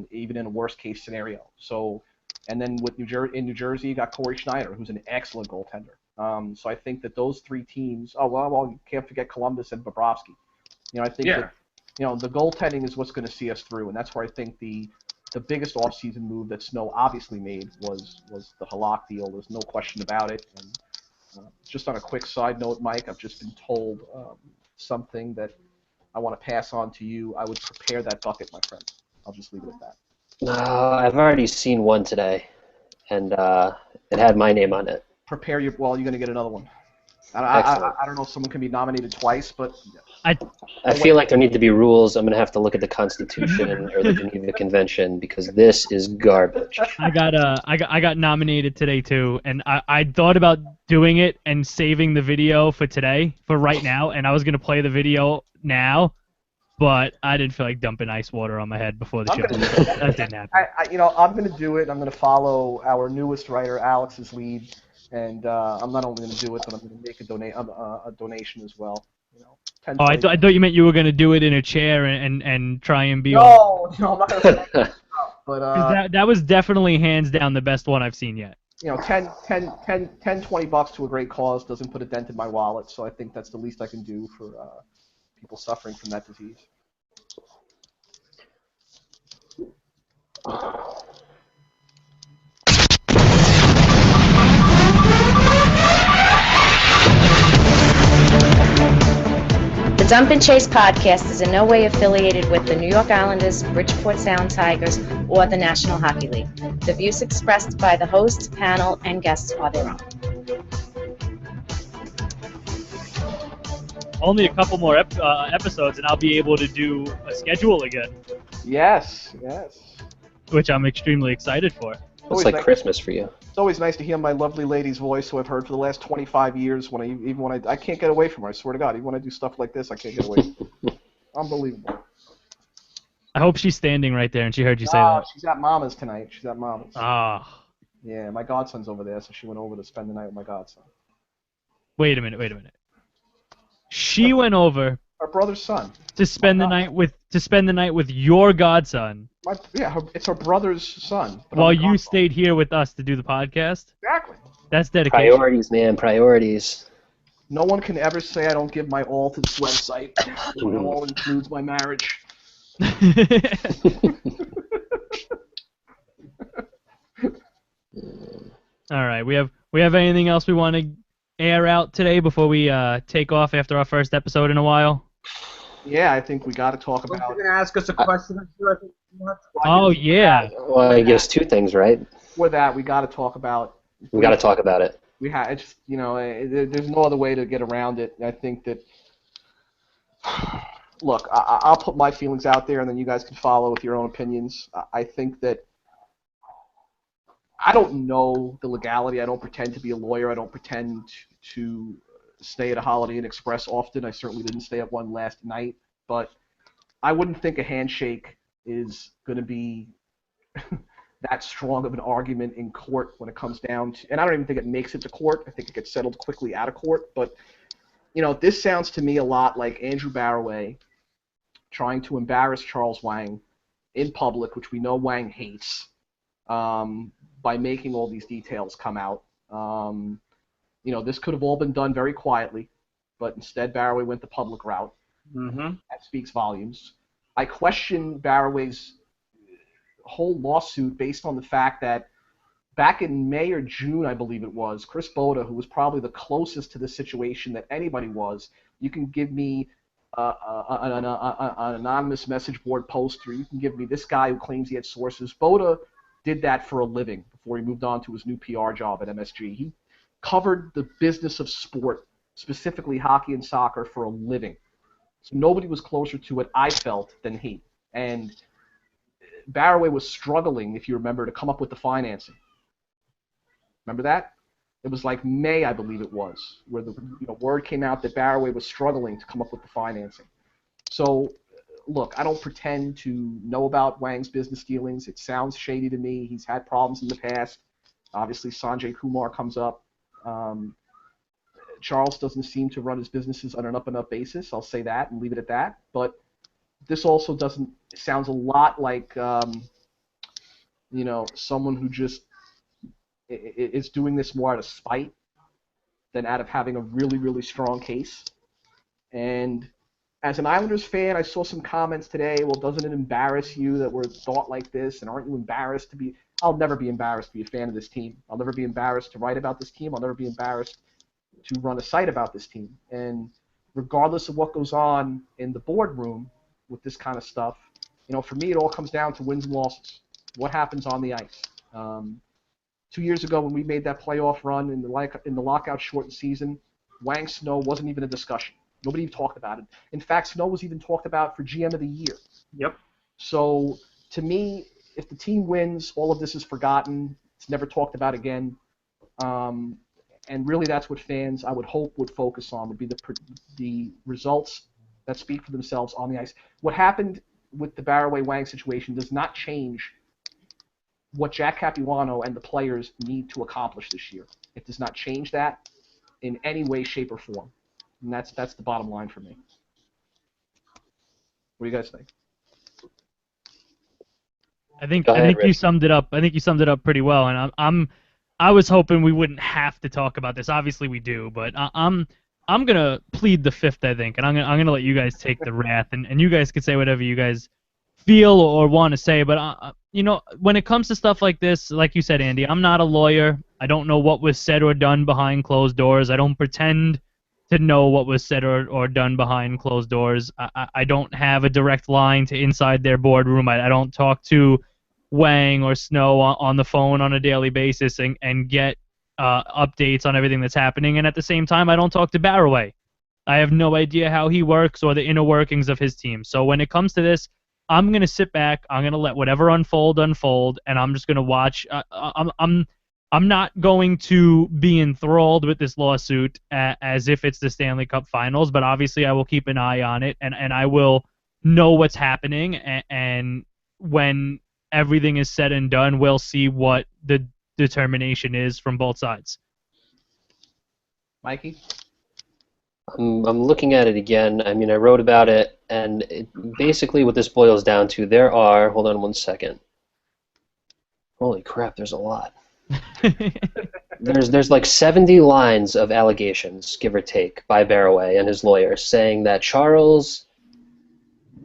even in a worst-case scenario. So, and then with in New Jersey, you got Corey Schneider, who's an excellent goaltender. So I think that those three teams. Oh well, you can't forget Columbus and Bobrovsky. You know, I think that the goaltending is what's going to see us through, and that's where I think the biggest offseason move that Snow obviously made was the Halak deal. There's no question about it. And just on a quick side note, Mike, I've just been told something that I want to pass on to you. I would prepare that bucket, my friend. I'll just leave it at that. I've already seen one today, and it had my name on it. Prepare your. Well, you're going to get another one. I don't know if someone can be nominated twice, but I feel like there need to be rules. I'm going to have to look at the Constitution or the Geneva Convention because this is garbage. I got nominated today too, and I thought about doing it and saving the video for today, for right now, and I was going to play the video now, but I didn't feel like dumping ice water on my head before the show. That didn't happen. I'm going to do it. I'm going to follow our newest writer, Alex's lead. And I'm not only going to do it, but I'm going to make a donation as well. I thought you meant you were going to do it in a chair and try and be. No, I'm not going to do that. But that was definitely hands down the best one I've seen yet. $20 to a great cause doesn't put a dent in my wallet, so I think that's the least I can do for people suffering from that disease. The Dump and Chase podcast is in no way affiliated with the New York Islanders, Bridgeport Sound Tigers, or the National Hockey League. The views expressed by the host, panel, and guests are their own. only a couple more episodes, and I'll be able to do a schedule again. Yes. Which I'm extremely excited for. It's like Christmas for you. It's always nice to hear my lovely lady's voice, who I've heard for the last 25 years. Even when I can't get away from her. I swear to God, even when I do stuff like this, I can't get away from her. Unbelievable. I hope she's standing right there and she heard you say that. She's at Mama's tonight. She's at Mama's. Ah. Yeah, my godson's over there, so she went over to spend the night with my godson. Wait a minute. She went over. Her brother's son. To spend the night with your godson. It's her brother's son. While you stayed here with us to do the podcast. Exactly. That's dedication. Priorities, man. Priorities. No one can ever say I don't give my all to this website. My all includes my marriage. All right. We have anything else we want to air out today before we take off after our first episode in a while? Yeah, I think we got to talk about. You're gonna ask us a question. Oh yeah. Well, I guess two things, right? For that, we got to talk about. We got to talk about it. We have. It's just, there's no other way to get around it. I think that. Look, I'll put my feelings out there, and then you guys can follow with your own opinions. I think that. I don't know the legality. I don't pretend to be a lawyer. I don't pretend to stay at a Holiday Inn Express often. I certainly didn't stay at one last night. But I wouldn't think a handshake is going to be that strong of an argument in court when it comes down to. And I don't even think it makes it to court. I think it gets settled quickly out of court. But, this sounds to me a lot like Andrew Barroway trying to embarrass Charles Wang in public, which we know Wang hates. By making all these details come out. This could have all been done very quietly, but instead Barroway went the public route. Mm-hmm. That speaks volumes. I question Barroway's whole lawsuit based on the fact that back in May or June, I believe it was, Chris Boda, who was probably the closest to this situation that anybody was, you can give me an anonymous message board post, or you can give me this guy who claims he had sources. Boda did that for a living before he moved on to his new PR job at MSG. He covered the business of sport, specifically hockey and soccer, for a living. So nobody was closer to it, I felt, than he. And Barroway was struggling, if you remember, to come up with the financing. Remember that? It was like May, I believe it was, where the word came out that Barroway was struggling to come up with the financing. So, look, I don't pretend to know about Wang's business dealings. It sounds shady to me. He's had problems in the past. Obviously, Sanjay Kumar comes up. Charles doesn't seem to run his businesses on an up-and-up basis. I'll say that and leave it at that. But this also sounds a lot like, someone who just is doing this more out of spite than out of having a really, really strong case. And as an Islanders fan, I saw some comments today, well, doesn't it embarrass you that we're thought like this, and aren't you embarrassed to be... I'll never be embarrassed to be a fan of this team. I'll never be embarrassed to write about this team. I'll never be embarrassed to run a site about this team. And regardless of what goes on in the boardroom with this kind of stuff, for me it all comes down to wins and losses. What happens on the ice? 2 years ago when we made that playoff run in the lockout shortened season, Wang Snow wasn't even a discussion. Nobody even talked about it. In fact, Snow was even talked about for GM of the year. Yep. So, to me, if the team wins, all of this is forgotten. It's never talked about again. And really that's what fans, I would hope, would focus on, would be the results that speak for themselves on the ice. What happened with the Barroway-Wang situation does not change what Jack Capuano and the players need to accomplish this year. It does not change that in any way, shape, or form. And that's the bottom line for me. What do you guys think? I think you summed it up. I think you summed it up pretty well. And I was hoping we wouldn't have to talk about this. Obviously we do, but I'm gonna plead the fifth, I think, and I'm gonna let you guys take the wrath, and you guys can say whatever you guys feel or want to say. But when it comes to stuff like this, like you said, Andy, I'm not a lawyer. I don't know what was said or done behind closed doors. I don't pretend to know what was said or done behind closed doors. I don't have a direct line to inside their boardroom. I don't talk to Wang or Snow on the phone on a daily basis and get updates on everything that's happening. And at the same time, I don't talk to Barroway I have no idea how he works or the inner workings of his team. So when it comes to this, I'm going to sit back. I'm going to let whatever unfold, and I'm just going to watch. I'm not going to be enthralled with this lawsuit as if it's the Stanley Cup Finals, but obviously I will keep an eye on it, and I will know what's happening, and when everything is said and done, we'll see what the determination is from both sides. Mikey? I'm looking at it again. I mean, I wrote about it, and basically what this boils down to, there are, hold on one second. Holy crap, there's a lot. There's like 70 lines of allegations, give or take, by Barroway and his lawyer, saying that Charles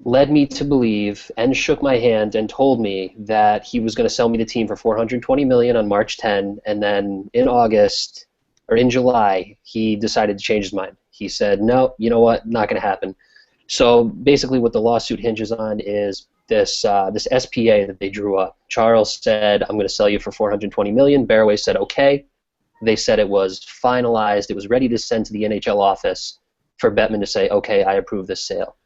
led me to believe and shook my hand and told me that he was going to sell me the team for $420 million on March 10, and then in August, or in July, he decided to change his mind. He said, no, you know what, not going to happen. So basically what the lawsuit hinges on is this SPA that they drew up. Charles said, I'm going to sell you for $420 million. Barroway said, okay. They said it was finalized. It was ready to send to the NHL office for Bettman to say, okay, I approve this sale.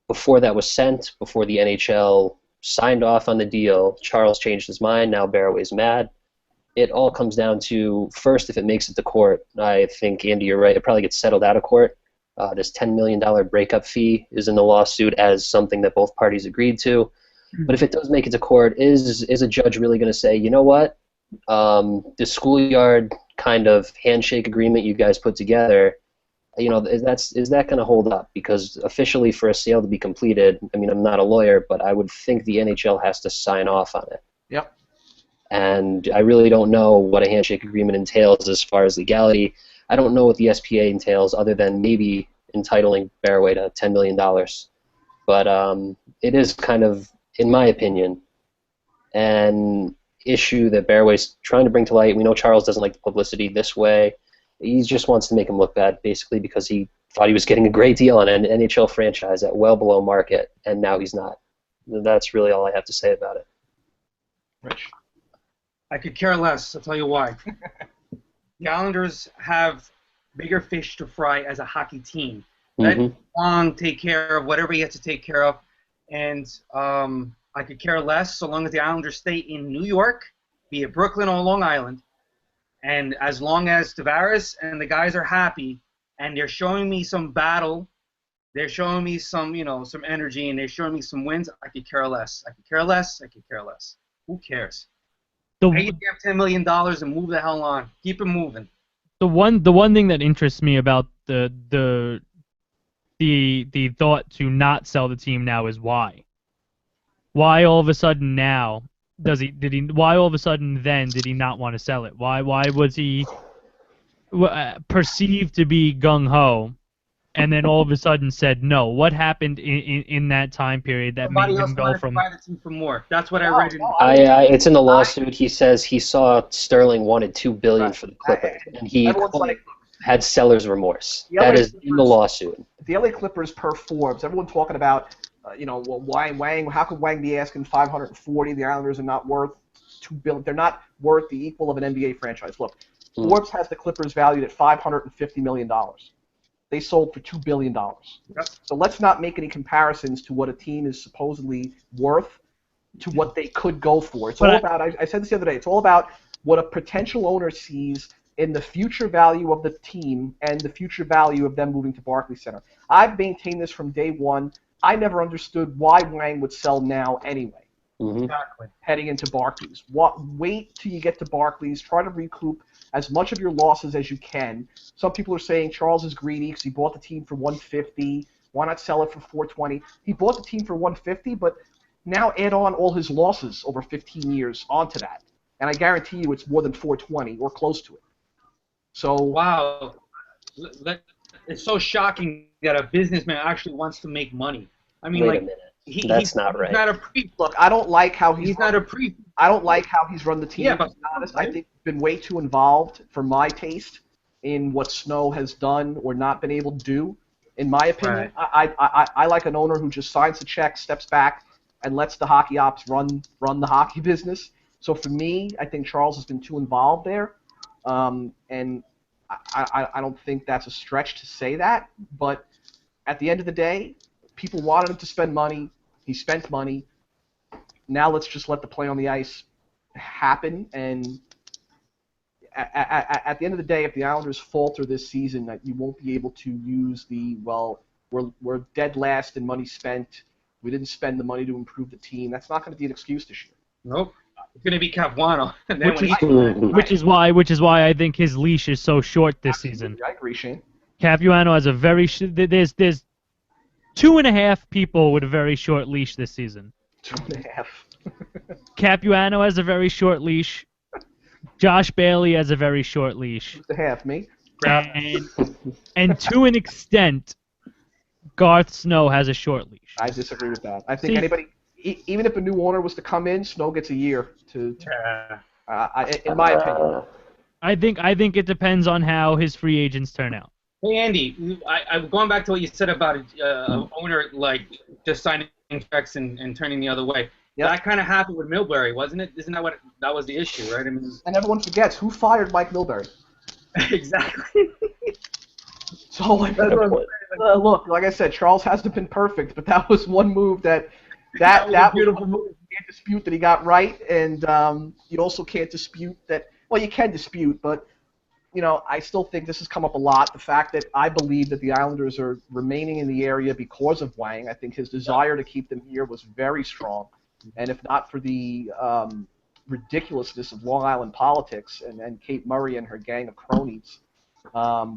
Before that was sent, before the NHL signed off on the deal, Charles changed his mind. Now Barroway's mad. It all comes down to, first, if it makes it to court. I think, Andy, you're right. It probably gets settled out of court. This $10 million breakup fee is in the lawsuit as something that both parties agreed to. But if it does make it to court, is a judge really going to say, you know what, the schoolyard kind of handshake agreement you guys put together, you know, is that going to hold up? Because officially for a sale to be completed, I mean, I'm not a lawyer, but I would think the NHL has to sign off on it. Yep. And I really don't know what a handshake agreement entails as far as legality. I don't know what the SPA entails other than maybe entitling Barroway to $10 million. But it is kind of, in my opinion, an issue that Barroway's trying to bring to light. We know Charles doesn't like the publicity this way. He just wants to make him look bad, basically, because he thought he was getting a great deal on an NHL franchise at well below market, and now he's not. That's really all I have to say about it. Rich? I could care less. I'll tell you why. The Islanders have bigger fish to fry as a hockey team. Let Wang take care of whatever he has to take care of, and I could care less so long as the Islanders stay in New York, be it Brooklyn or Long Island, and as long as Tavares and the guys are happy and they're showing me some battle, they're showing me some, some energy, and they're showing me some wins, I could care less. I could care less. I could care less. Who cares? Pay your damn $10 million and move the hell on. Keep it moving. The one thing that interests me about the thought to not sell the team now is why. Why all of a sudden now why all of a sudden then did he not want to sell it? Why was he perceived to be gung ho, and then all of a sudden said no? What happened in that time period that made him go from? Buy the team for more. That's what I read. It's in the lawsuit. He says he saw Sterling wanted $2 billion for the Clippers, and he had seller's remorse. That is in the lawsuit. The LA Clippers, per Forbes, everyone talking about, Wang. How could Wang be asking $540? The Islanders are not worth $2 billion. They're not worth the equal of an NBA franchise. Look, Forbes has the Clippers valued at $550 million. They sold for $2 billion. Yep. So let's not make any comparisons to what a team is supposedly worth to what they could go for. It's all about, I said this the other day, it's all about what a potential owner sees in the future value of the team and the future value of them moving to Barclays Center. I've maintained this from day one. I never understood why Wang would sell now anyway. Exactly. Heading into Barclays. Wait till you get to Barclays. Try to recoup as much of your losses as you can. Some people are saying Charles is greedy because he bought the team for $150. Why not sell it for $420? He bought the team for $150, but now add on all his losses over 15 years onto that, and I guarantee you it's more than $420 or close to it. So wow, it's so shocking that a businessman actually wants to make money. I mean, Wait a minute. That's not right. He's not a pre. Look, I don't like how he's not a pre. I don't like how he's run the team. Yeah, to be honest, I think he's been way too involved for my taste in what Snow has done or not been able to do. In my opinion, right. I like an owner who just signs the check, steps back, and lets the hockey ops run the hockey business. So for me, I think Charles has been too involved there. And I don't think that's a stretch to say that, but at the end of the day, people wanted him to spend money. He spent money. Now let's just let the play on the ice happen. And at the end of the day, if the Islanders falter this season, that you won't be able to use we're dead last in money spent. We didn't spend the money to improve the team. That's not going to be an excuse this year. Nope. It's going to be Capuano. Which is why I think his leash is so short this season. I agree, Shane. Capuano has a very there's 2.5 people with a very short leash this season. 2.5. Capuano has a very short leash. Josh Bailey has a very short leash. 2.5, me. And to an extent, Garth Snow has a short leash. I disagree with that. I think anybody, even if a new owner was to come in, Snow gets a year in my opinion. I think it depends on how his free agents turn out. Hey Andy, I'm going back to what you said about an owner like just signing checks and turning the other way. Yep. That kind of happened with Milbury, wasn't it? Isn't that was the issue, right? I mean, and everyone forgets who fired Mike Milbury. Exactly. So look, like I said, Charles hasn't been perfect, but that was one move that was a beautiful move. You can't dispute that he got right, and you also can't dispute that. Well, you can dispute, but I still think this has come up a lot. The fact that I believe that the Islanders are remaining in the area because of Wang. I think his desire to keep them here was very strong, and if not for the ridiculousness of Long Island politics and Kate Murray and her gang of cronies,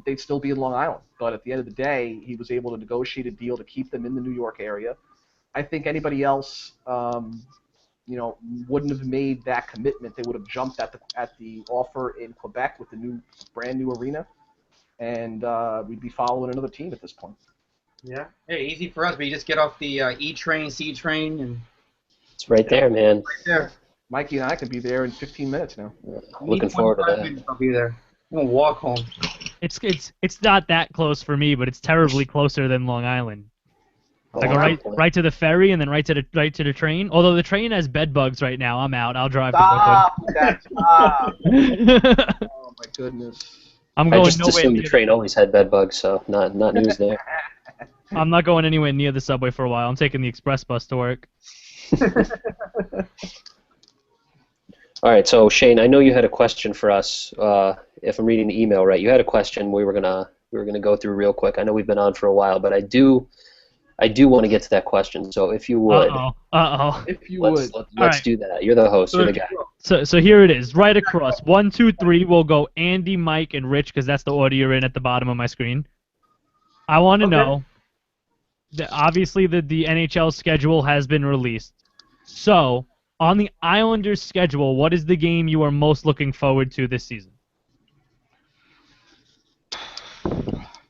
they'd still be in Long Island. But at the end of the day, he was able to negotiate a deal to keep them in the New York area. I think anybody else, wouldn't have made that commitment. They would have jumped at the offer in Quebec with the brand new arena, and we'd be following another team at this point. Yeah. Hey, easy for us. We just get off the E train, C train, and it's right there, man. Right there. Mikey and I could be there in 15 minutes now. Looking forward to that. I'll be there. I'm gonna walk home. It's not that close for me, but it's terribly closer than Long Island. I go right to the ferry and then right to the train. Although the train has bed bugs right now, I'm out. I'll drive to Brooklyn. Stop! Oh my goodness! I'm going I just assumed the train always had bed bugs, so not news there. I'm not going anywhere near the subway for a while. I'm taking the express bus to work. All right, so Shane, I know you had a question for us. If I'm reading the email right, you had a question we were gonna go through real quick. I know we've been on for a while, but I do want to get to that question. So if you would, let's do that. You're the host. You're the guy. So here it is, right across. 1, 2, 3. We'll go Andy, Mike, and Rich because that's the order you're in at the bottom of my screen. I want to know. Obviously, the NHL schedule has been released. So, on the Islanders' schedule, what is the game you are most looking forward to this season?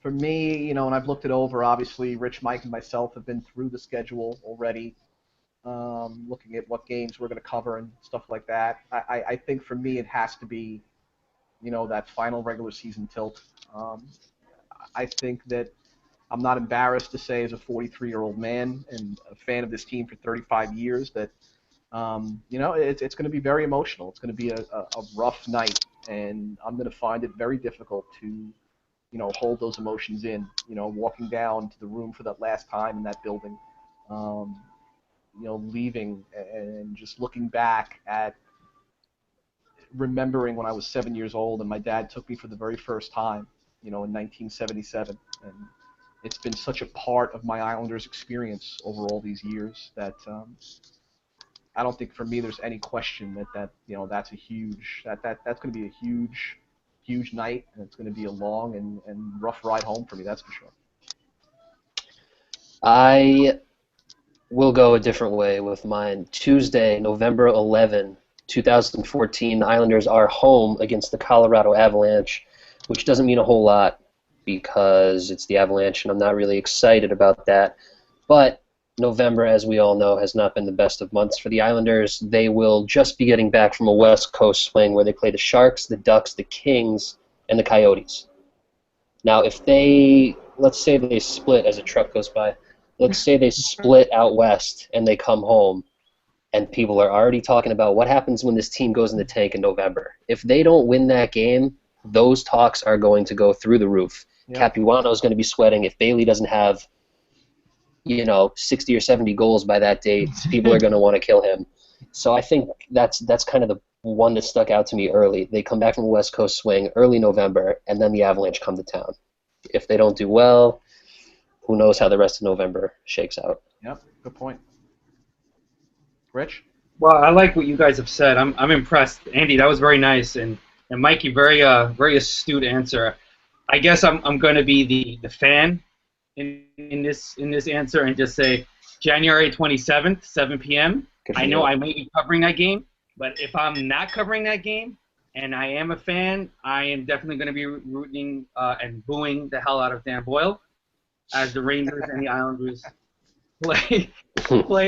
For me, and I've looked it over, obviously, Rich, Mike, and myself have been through the schedule already, looking at what games we're going to cover and stuff like that. I think for me it has to be, that final regular season tilt. I think that I'm not embarrassed to say as a 43-year-old man and a fan of this team for 35 years that, it's going to be very emotional. It's going to be a rough night, and I'm going to find it very difficult to, hold those emotions in. Walking down to the room for that last time in that building, leaving and just looking back at remembering when I was 7 years old and my dad took me for the very first time, in 1977. And it's been such a part of my Islanders experience over all these years that I don't think for me there's any question that that's a huge that's going to be a huge night, and it's going to be a long and rough ride home for me. That's for sure. I will go a different way with mine. Tuesday, November 11, 2014, the Islanders are home against the Colorado Avalanche, which doesn't mean a whole lot because it's the Avalanche, and I'm not really excited about that. But November, as we all know, has not been the best of months for the Islanders. They will just be getting back from a West Coast swing where they play the Sharks, the Ducks, the Kings, and the Coyotes. Now, let's say they split as a truck goes by. Let's say they split out west and they come home, and people are already talking about what happens when this team goes in the tank in November. If they don't win that game, those talks are going to go through the roof. Yep. Capuano is going to be sweating. If Bailey doesn't have, 60 or 70 goals by that date, people are going to want to kill him. So I think that's kind of the one that stuck out to me early. They come back from a West Coast swing early November, and then the Avalanche come to town. If they don't do well, who knows how the rest of November shakes out. Yep, good point. Rich? Well, I like what you guys have said. I'm impressed. Andy, that was very nice, and Mikey, very astute answer. I guess I'm going to be the fan in this answer and just say January 27th, 7 p.m. I know I may be covering that game, but if I'm not covering that game and I am a fan, I am definitely going to be rooting and booing the hell out of Dan Boyle as the Rangers and the Islanders play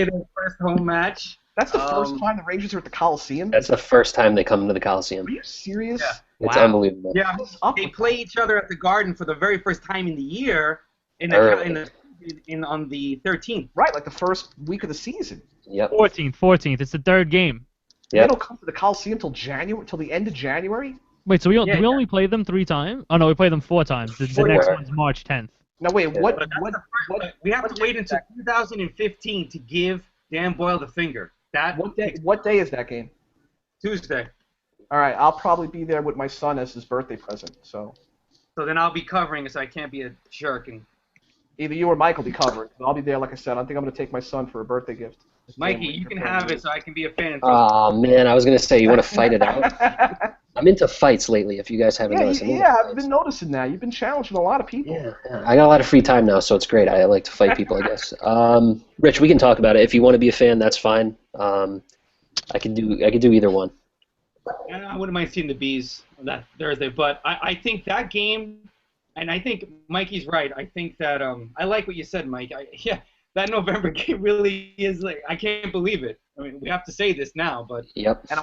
their first home match. That's the first time the Rangers are at the Coliseum? That's the first time they come to the Coliseum. Are you serious? Yeah. It's unbelievable. Yeah, they play each other at the Garden for the very first time in the year on the 13th. Right, like the first week of the season. Yep. 14th. It's the third game. Yep. They don't come to the Coliseum till the end of January? Wait, so we only play them 3 times? Oh, no, we play them 4 times. The next one's March 10th. Now, wait, what we have to wait until 2015 to give Dan Boyle the finger. What day is that game? Tuesday. All right, I'll probably be there with my son as his birthday present. So then I'll be covering it, so I can't be a jerk. And either you or Mike will be covering. I'll be there, like I said. I think I'm going to take my son for a birthday gift. Mikey, you can have it, so I can be a fan. Oh man, I was going to say you want to fight it out. I'm into fights lately. If you guys haven't noticed. Yeah, I've been noticing that. You've been challenging a lot of people. Yeah, I got a lot of free time now, so it's great. I like to fight people, I guess. Rich, we can talk about it. If you want to be a fan, that's fine. I could do either one. I wouldn't mind seeing the Bees that Thursday, but I think that game, and I think Mikey's right. I think that I like what you said, Mike. That November game really is like I can't believe it. I mean, we have to say this now, but yep. And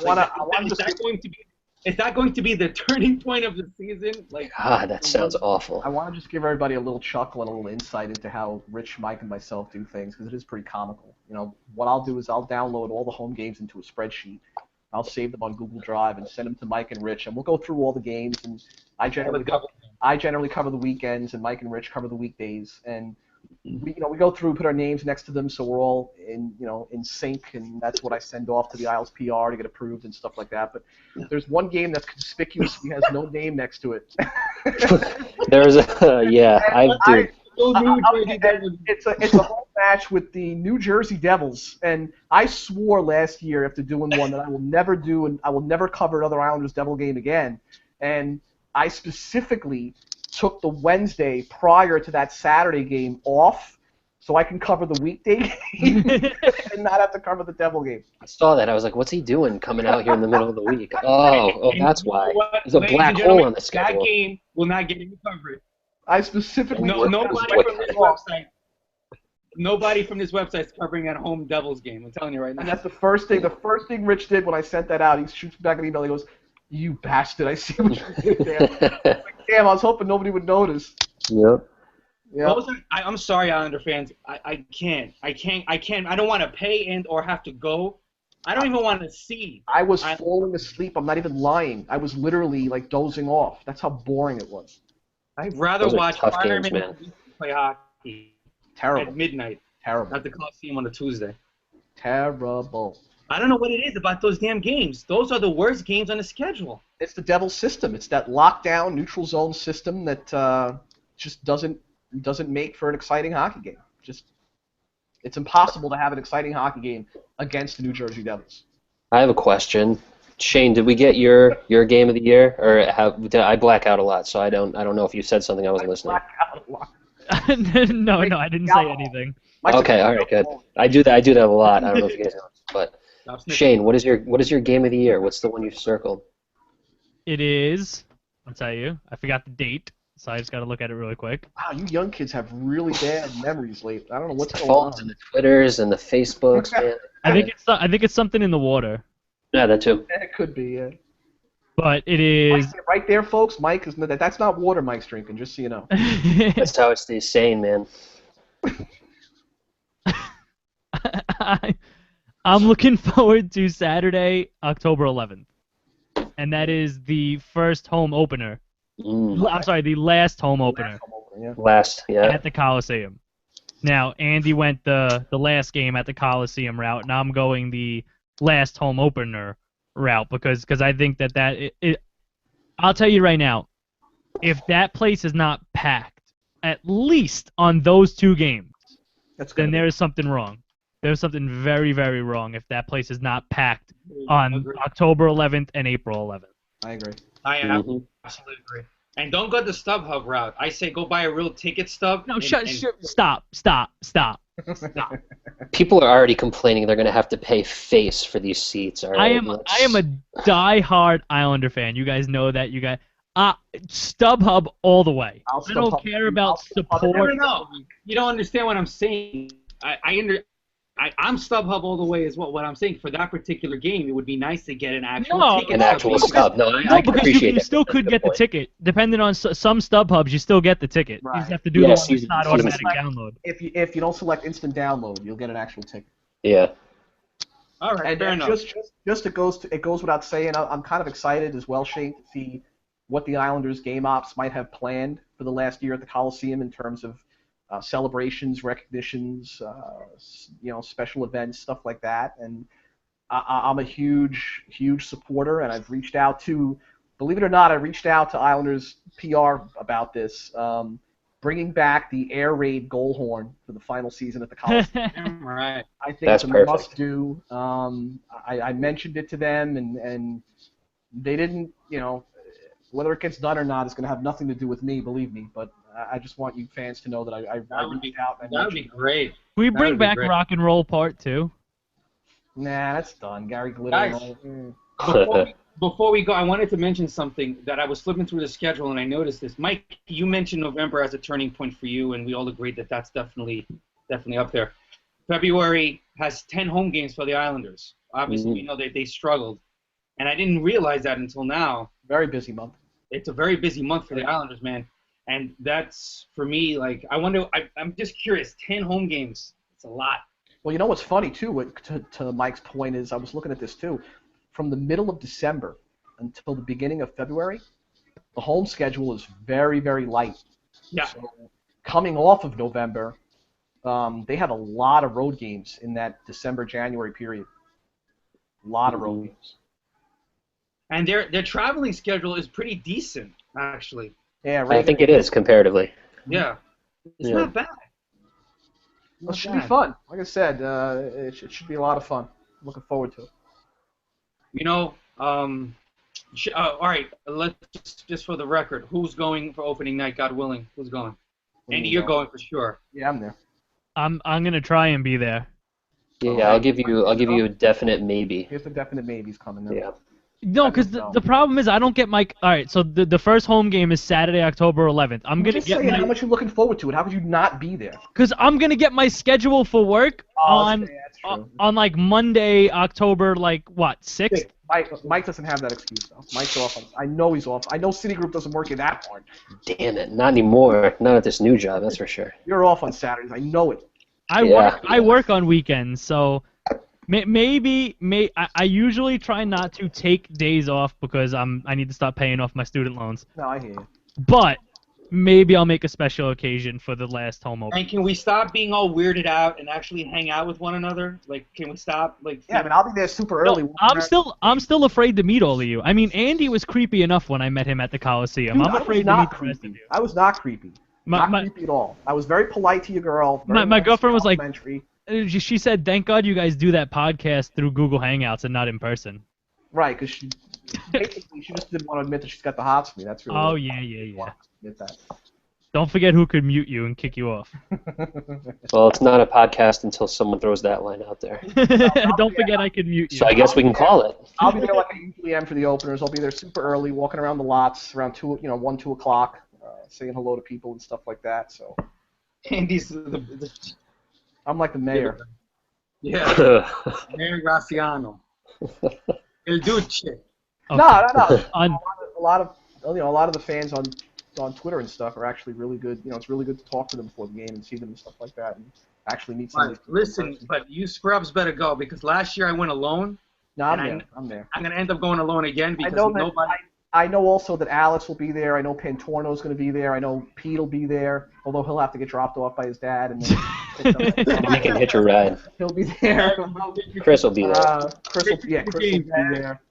is that going to be the turning point of the season? Like, God, that sounds awful. I want to just give everybody a little chuckle and a little insight into how Rich, Mike, and myself do things because it is pretty comical. What I'll do is I'll download all the home games into a spreadsheet. I'll save them on Google Drive and send them to Mike and Rich, and we'll go through all the games. And I generally cover the weekends, and Mike and Rich cover the weekdays. And we go through, put our names next to them, so we're all in sync, and that's what I send off to the Isles PR to get approved and stuff like that. But there's one game that's conspicuously has no name next to it. There's I do. It's a home match with the New Jersey Devils, and I swore last year after doing one that I will never do, and I will never cover another Islanders Devil game again. And I specifically took the Wednesday prior to that Saturday game off so I can cover the weekday game and not have to cover the Devil game. I saw that. I was like, what's he doing coming out here in the middle of the week? Oh, that's why. There's a black hole on the schedule. That game will not get any coverage. I specifically nobody from this website is covering that home Devils game. I'm telling you right now. And that's the first thing Rich did when I sent that out. He shoots back an email. He goes, "You bastard! I see what you did there." Like, damn, I was hoping nobody would notice. Yep. Yeah. I'm sorry, Islander fans. I can't. I don't want to pay and or have to go. I don't even want to see. I was falling asleep. I'm not even lying. I was literally like dozing off. That's how boring it was. I'd rather watch firemen play hockey. Terrible. At midnight. Terrible. At the Coliseum on a Tuesday. Terrible. I don't know what it is about those damn games. Those are the worst games on the schedule. It's the Devil system. It's that lockdown, neutral zone system that just doesn't make for an exciting hockey game. It's impossible to have an exciting hockey game against the New Jersey Devils. I have a question. Shane, did we get your game of the year, or I black out a lot, so I don't know if you said something I wasn't listening. Black out a lot. No, I didn't say anything. Okay, all right, good. I do that a lot. I don't know if you guys know, but Shane, what is your game of the year? What's the one you circled? It is. I'll tell you. I forgot the date, so I just got to look at it really quick. Wow, you young kids have really bad memories lately. I don't know what's the going on. And the Twitters and the Facebooks, man. I think it's something in the water. Yeah, that too. It could be, yeah. But it is Mike, right there, folks. Mike is that's not water Mike's drinking, just so you know. That's how it stays sane, man. I'm looking forward to Saturday, October 11th. and that is the first home opener. I'm sorry, the last home opener. Last, yeah. At the Coliseum. Now, Andy went the last game at the Coliseum route, and I'm going the last home opener route because I think that I'll tell you right now, if that place is not packed, at least on those 2 games, then there is something wrong. There's something very, very wrong if that place is not packed on October 11th and April 11th. I agree. I absolutely agree. And don't go the StubHub route. I say go buy a real ticket stub. No, stop. People are already complaining they're going to have to pay face for these seats. All right? I am a die-hard Islander fan. You guys know that. You guys, StubHub all the way. I don't care about support. No. You don't understand what I'm saying. I'm StubHub all the way is what I'm saying. For that particular game, it would be nice to get an actual ticket. An actual stub. I because you still could get the ticket. Depending on some StubHubs, you still get the ticket. Right. You just have to do it's not automatic download. If you don't select instant download, you'll get an actual ticket. Yeah. All right, fair enough. Just it goes without saying, I'm kind of excited as well, Shane, to see what the Islanders game ops might have planned for the last year at the Coliseum in terms of celebrations, recognitions, special events, stuff like that. And I'm a huge, huge supporter, and I've reached out to, believe it or not, to Islanders PR about this, bringing back the air raid goal horn for the final season at the Coliseum. Right. I think it's a must-do. I mentioned it to them, and they didn't, whether it gets done or not is going to have nothing to do with me, believe me, but I just want you fans to know that I reached out. That would be great. Can we bring back Rock and Roll Part 2? Nah, that's done. Gary Glitter. Before we go, I wanted to mention something that I was flipping through the schedule and I noticed this. Mike, you mentioned November as a turning point for you, and we all agreed that that's definitely up there. February has 10 home games for the Islanders. Obviously, we know they struggled, and I didn't realize that until now. Very busy month. It's a very busy month for the Islanders, man. And that's, for me, like, I wonder, I'm just curious, 10 home games, it's a lot. Well, you know what's funny, too, to Mike's point is, I was looking at this, too. From the middle of December until the beginning of February, the home schedule is very, very light. Yeah. So, coming off of November, they have a lot of road games in that December-January period. A lot of road games. And their traveling schedule is pretty decent, actually. Yeah, right. I think it is comparatively. Yeah, it's not bad. It should be fun. Like I said, it should be a lot of fun. I'm looking forward to it. All right. Let's just for the record, who's going for opening night? God willing, who's going? Andy, you're going for sure. Yeah, I'm there. I'm gonna try and be there. Yeah, I'll give you a definite maybe. Here's the definite maybes coming up. Yeah. No, because the problem is I don't get my. All right, so the first home game is Saturday, October 11th. I'm gonna get how much you're looking forward to it. How could you not be there? Because I'm gonna get my schedule for work on like Monday, October 6th. Mike doesn't have that excuse though. Mike's off. I know he's off. I know Citigroup doesn't work you that hard. Damn it, not anymore. Not at this new job, that's for sure. You're off on Saturdays. I know it. I work on weekends, so. I usually try not to take days off because I need to stop paying off my student loans. No, I hear you. But maybe I'll make a special occasion for the last home opener. And can we stop being all weirded out and actually hang out with one another? Like, can we stop? Like, yeah, I'll be there super early. No, I'm still afraid to meet all of you. I mean, Andy was creepy enough when I met him at the Coliseum. Dude, I'm afraid to meet the rest of you. I was not creepy. Not creepy at all. I was very polite to your girl. My girlfriend was like. She said, "Thank God you guys do that podcast through Google Hangouts and not in person." Right, because she just didn't want to admit that she's got the hots for me. That's really. Oh yeah. Admit that. Don't forget who could mute you and kick you off. Well, it's not a podcast until someone throws that line out there. Don't forget I could mute you. So I guess we can call it. I'll be there like I usually am for the openers. I'll be there super early, walking around the lots around 1-2 o'clock, saying hello to people and stuff like that. So. Andy's I'm like the mayor. Yeah. Mayor Graciano. El Duce. Okay. No. A lot of the fans on Twitter and stuff are actually really good. It's really good to talk to them before the game and see them and stuff like that, and actually meet some of these people. Listen, but you scrubs better go because last year I went alone, No, I'm there. I'm going to end up going alone again because I know also that Alex will be there. I know Pantorno's going to be there. I know Pete will be there, although he'll have to get dropped off by his dad and then he can hitch a ride. He'll be there. Chris will be there. Chris will be there.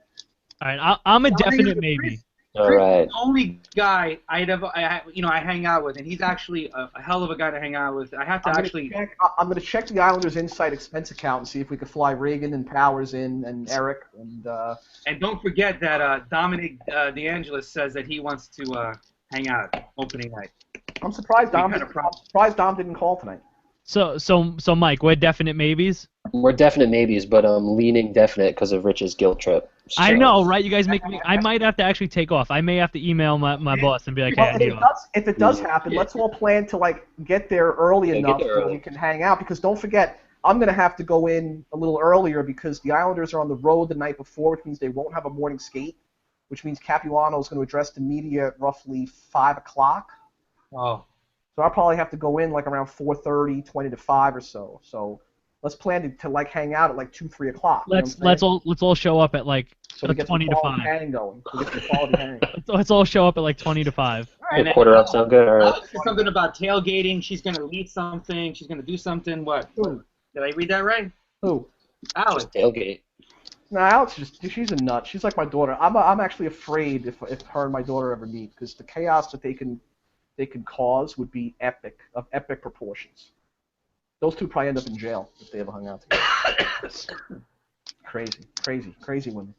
All right, I'm a definite maybe. All right. The only guy I hang out with, and he's actually a hell of a guy to hang out with. I have to I'm going to check the Islanders' inside expense account and see if we can fly Reagan and Powers in and Eric and. And don't forget that Dominic DeAngelis says that he wants to hang out opening night. I'm surprised Dom didn't call tonight. So Mike, we're definite maybes. We're definite maybes, but I'm leaning definite because of Rich's guilt trip. So. I know, right? You guys make me. I might have to actually take off. I may have to email my boss and be like, "Hey, if it does happen, let's all plan to get there early enough so we can hang out. Because don't forget, I'm going to have to go in a little earlier because the Islanders are on the road the night before, which means they won't have a morning skate, which means Capuano is going to address the media at roughly 5 o'clock. Oh. So I'll probably have to go in around 4:30, 20 to 5 or so. So let's plan to hang out at 2, 3 o'clock. Let's all show up at 20 to 5. Hang going. So we get the quality hang. Let's all show up at 20 to 5. Right, a quarter up sound good. All right. Something about tailgating. She's gonna lead something. She's gonna do something. What? Who? Did I read that right? Who? Alex. Just tailgate. No, Alex she's a nut. She's like my daughter. I'm actually afraid if her and my daughter ever meet because the chaos that they can cause would be of epic proportions. Those two probably end up in jail if they ever hung out together. Crazy women.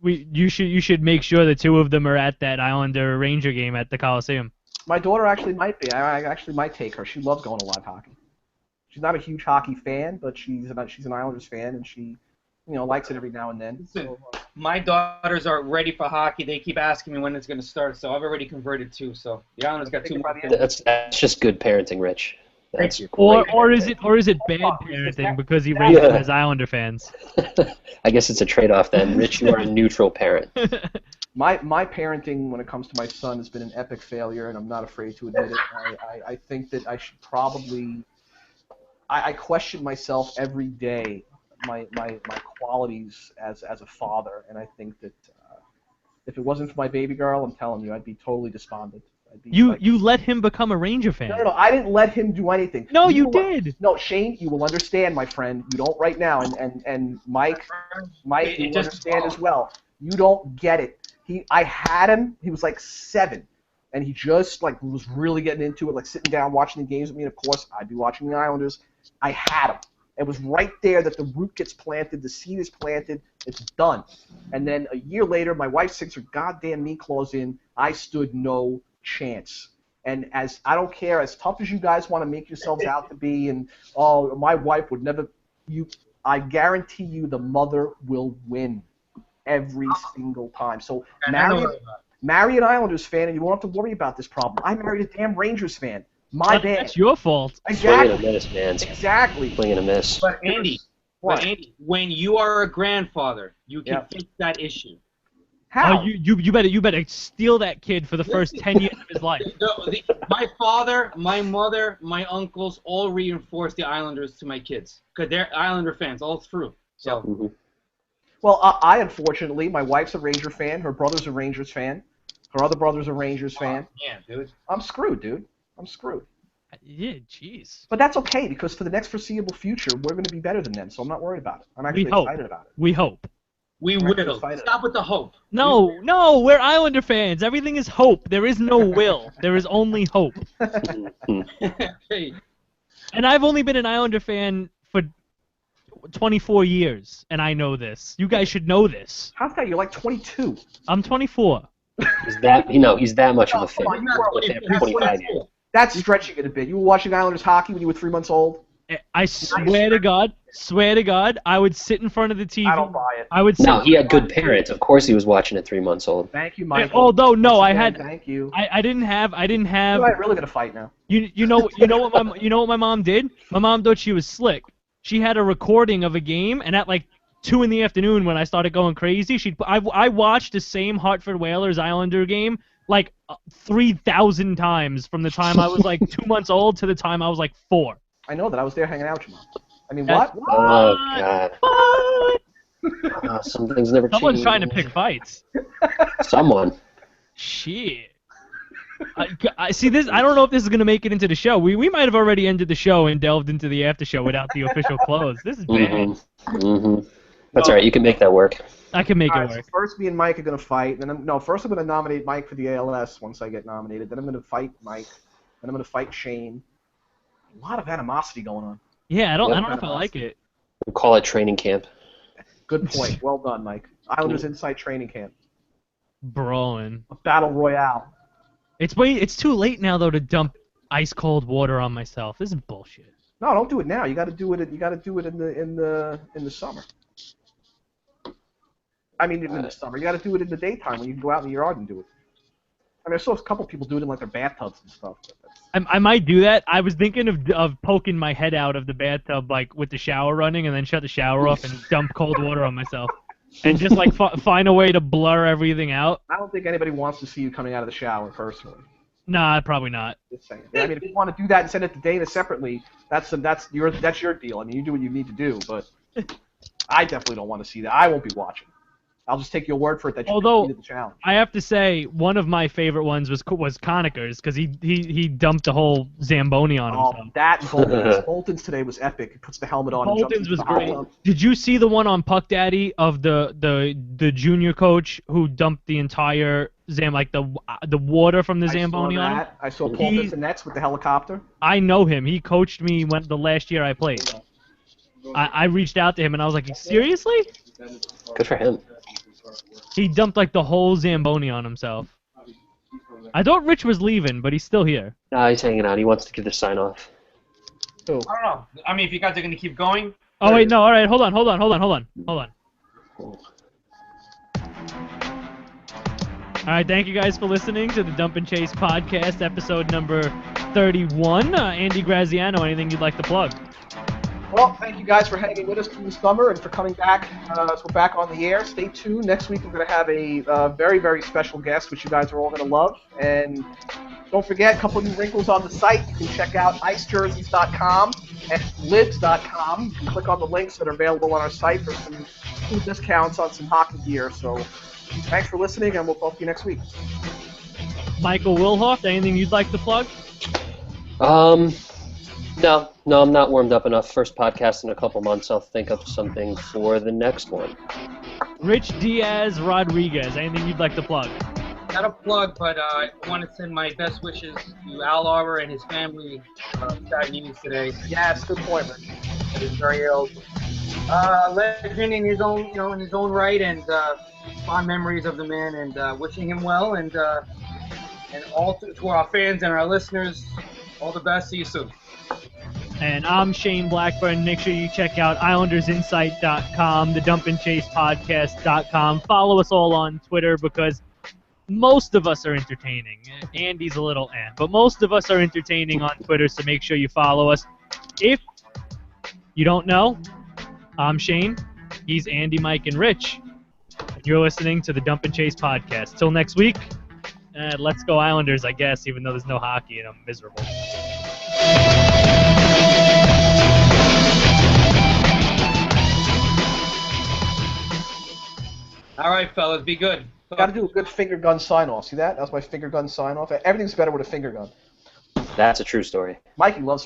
You should make sure the two of them are at that Islander Ranger game at the Coliseum. My daughter actually might be. I actually might take her. She loves going to live hockey. She's not a huge hockey fan, but she's an Islanders fan, and she likes it every now and then. So, my daughters are ready for hockey. They keep asking me when it's going to start, so I've already converted too. So the Islanders got 2 more. That's just good parenting, Rich. That's or is it bad parenting because he raised them as Islander fans? I guess it's a trade-off then. Rich, you are a neutral parent. My parenting when it comes to my son has been an epic failure, and I'm not afraid to admit it. I think that I should probably. I question myself every day, my qualities as a father, and I think that if it wasn't for my baby girl, I'm telling you, I'd be totally despondent. You let him become a Ranger fan. No, I didn't let him do anything. No, you did. No, Shane, you will understand, my friend. You don't right now, and Mike, you will understand as well. You don't get it. I had him. He was 7. And he just was really getting into it, sitting down watching the games with me. And of course, I'd be watching the Islanders. I had him. It was right there that the root gets planted, the seed is planted, it's done. And then a year later, my wife sticks her goddamn knee claws in. I stood no chance. And as I don't care, as tough as you guys want to make yourselves out to be, and my wife would never. I guarantee you, the mother will win every single time. So marry an Islanders fan, and you won't have to worry about this problem. I married a damn Rangers fan. My bad. That's your fault. Exactly. Swing and a miss, man. Exactly. Swing and a miss. But Andy, when you are a grandfather, you can fix that issue. How? You better steal that kid for the first 10 years of his life. My father, my mother, my uncles all reinforce the Islanders to my kids because they're Islander fans all through. So. Mm-hmm. Well, I unfortunately, my wife's a Ranger fan. Her brother's a Rangers fan. Her other brother's a Rangers fan. Yeah, dude. I'm screwed, dude. I'm screwed. Yeah, jeez. But that's okay because for the next foreseeable future, we're going to be better than them. So I'm not worried about it. I'm actually excited about it. We hope. We will. Stop with the hope. No, we're Islander fans. Everything is hope. There is no will. There is only hope. Hey. And I've only been an Islander fan for 24 years, and I know this. You guys should know this. How's that? You're 22. I'm 24. He's that much of a fan. 25 years. That's stretching it a bit. You were watching Islanders hockey when you were 3 months old? I swear to God, I would sit in front of the TV. I don't buy it. I would. No, he had good parents. Of course, he was watching at 3 months old. Thank you, Michael. Although no, I had. Thank you. I didn't have. We're really gonna fight now. You know what my mom did? My mom thought she was slick. She had a recording of a game, and at 2 in the afternoon when I started going crazy, I watched the same Hartford Whalers Islander game 3,000 times from the time I was 2 months old to the time I was 4. I know that. I was there hanging out with your mom. I mean, what? Oh, God. What? Some things never change. Someone's trying to pick fights. Someone. Shit. I see this. I don't know if this is gonna make it into the show. We might have already ended the show and delved into the after show without the official close. This is bad. That's all right. You can make that work. I can make it work. So first, me and Mike are gonna fight. First I'm gonna nominate Mike for the ALS once I get nominated. Then I'm gonna fight Mike. Then I'm gonna fight Shane. A lot of animosity going on. Yeah, I don't know if I like it. We'll call it training camp. Good point. Well done, Mike. Islanders Insight Training Camp. Brawling. A battle royale. It's too late now though to dump ice cold water on myself. This is bullshit. No, don't do it now. You got to do it. You got to do it in the summer. I mean, in the summer. You got to do it in the daytime when you can go out in the yard and do it. I mean, I saw a couple people do it in like their bathtubs and stuff. I might do that. I was thinking of poking my head out of the bathtub like with the shower running and then shut the shower off and dump cold water on myself. And just like find a way to blur everything out. I don't think anybody wants to see you coming out of the shower personally. Nah, probably not. Just saying. I mean, if you want to do that and send it to Dana separately, that's your deal. I mean, you do what you need to do, but I definitely don't want to see that. I won't be watching. I'll just take your word for it that you completed the challenge. I have to say, one of my favorite ones was Conacher's because he dumped the whole Zamboni on himself. Oh, that and Bolton's. Bolton's today was epic. He puts the helmet on. Bolton's was great. Did you see the one on Puck Daddy of the junior coach who dumped the entire the water from the Zamboni on him? I saw Paul Bissonnette with the helicopter. I know him. He coached me the last year I played. I reached out to him and I was like, seriously? Good for him. He dumped like the whole Zamboni on himself. I thought Rich was leaving, but he's still here. Nah, he's hanging out. He wants to give the sign off. I don't know. I mean, if you guys are gonna keep going. Oh wait, no. All right, hold on. All right, thank you guys for listening to the Dump and Chase podcast, episode number 31. Andy Graziano, anything you'd like to plug? Well, thank you guys for hanging with us through the summer and for coming back. So we're back on the air. Stay tuned. Next week we're going to have a very, very special guest, which you guys are all going to love. And don't forget, a couple of new wrinkles on the site. You can check out icejerseys.com and libs.com. You can click on the links that are available on our site for some cool discounts on some hockey gear. So thanks for listening, and we'll talk to you next week. Michael Wilhoff, anything you'd like to plug? No, I'm not warmed up enough. First podcast in a couple months. I'll think of something for the next one. Rich Diaz Rodriguez, anything you'd like to plug? Not a plug, but I want to send my best wishes to Al Arbor and his family. Sad news today. Yes, good point, Rich. He's very ill. Legend in his own right, and fond memories of the man, and wishing him well, and all to our fans and our listeners, all the best. See you soon. And I'm Shane Blackburn. Make sure you check out IslandersInsight.com, the DumpandChasePodcast.com. Follow us all on Twitter because most of us are entertaining. Andy's a little but most of us are entertaining on Twitter, so make sure you follow us. If you don't know, I'm Shane. He's Andy, Mike, and Rich. And you're listening to the Dump and Chase Podcast. Till next week, let's go Islanders, I guess, even though there's no hockey and I'm miserable. All right, fellas, be good. Got to do a good finger gun sign-off. See that? That was my finger gun sign-off. Everything's better with a finger gun. That's a true story. Mikey loves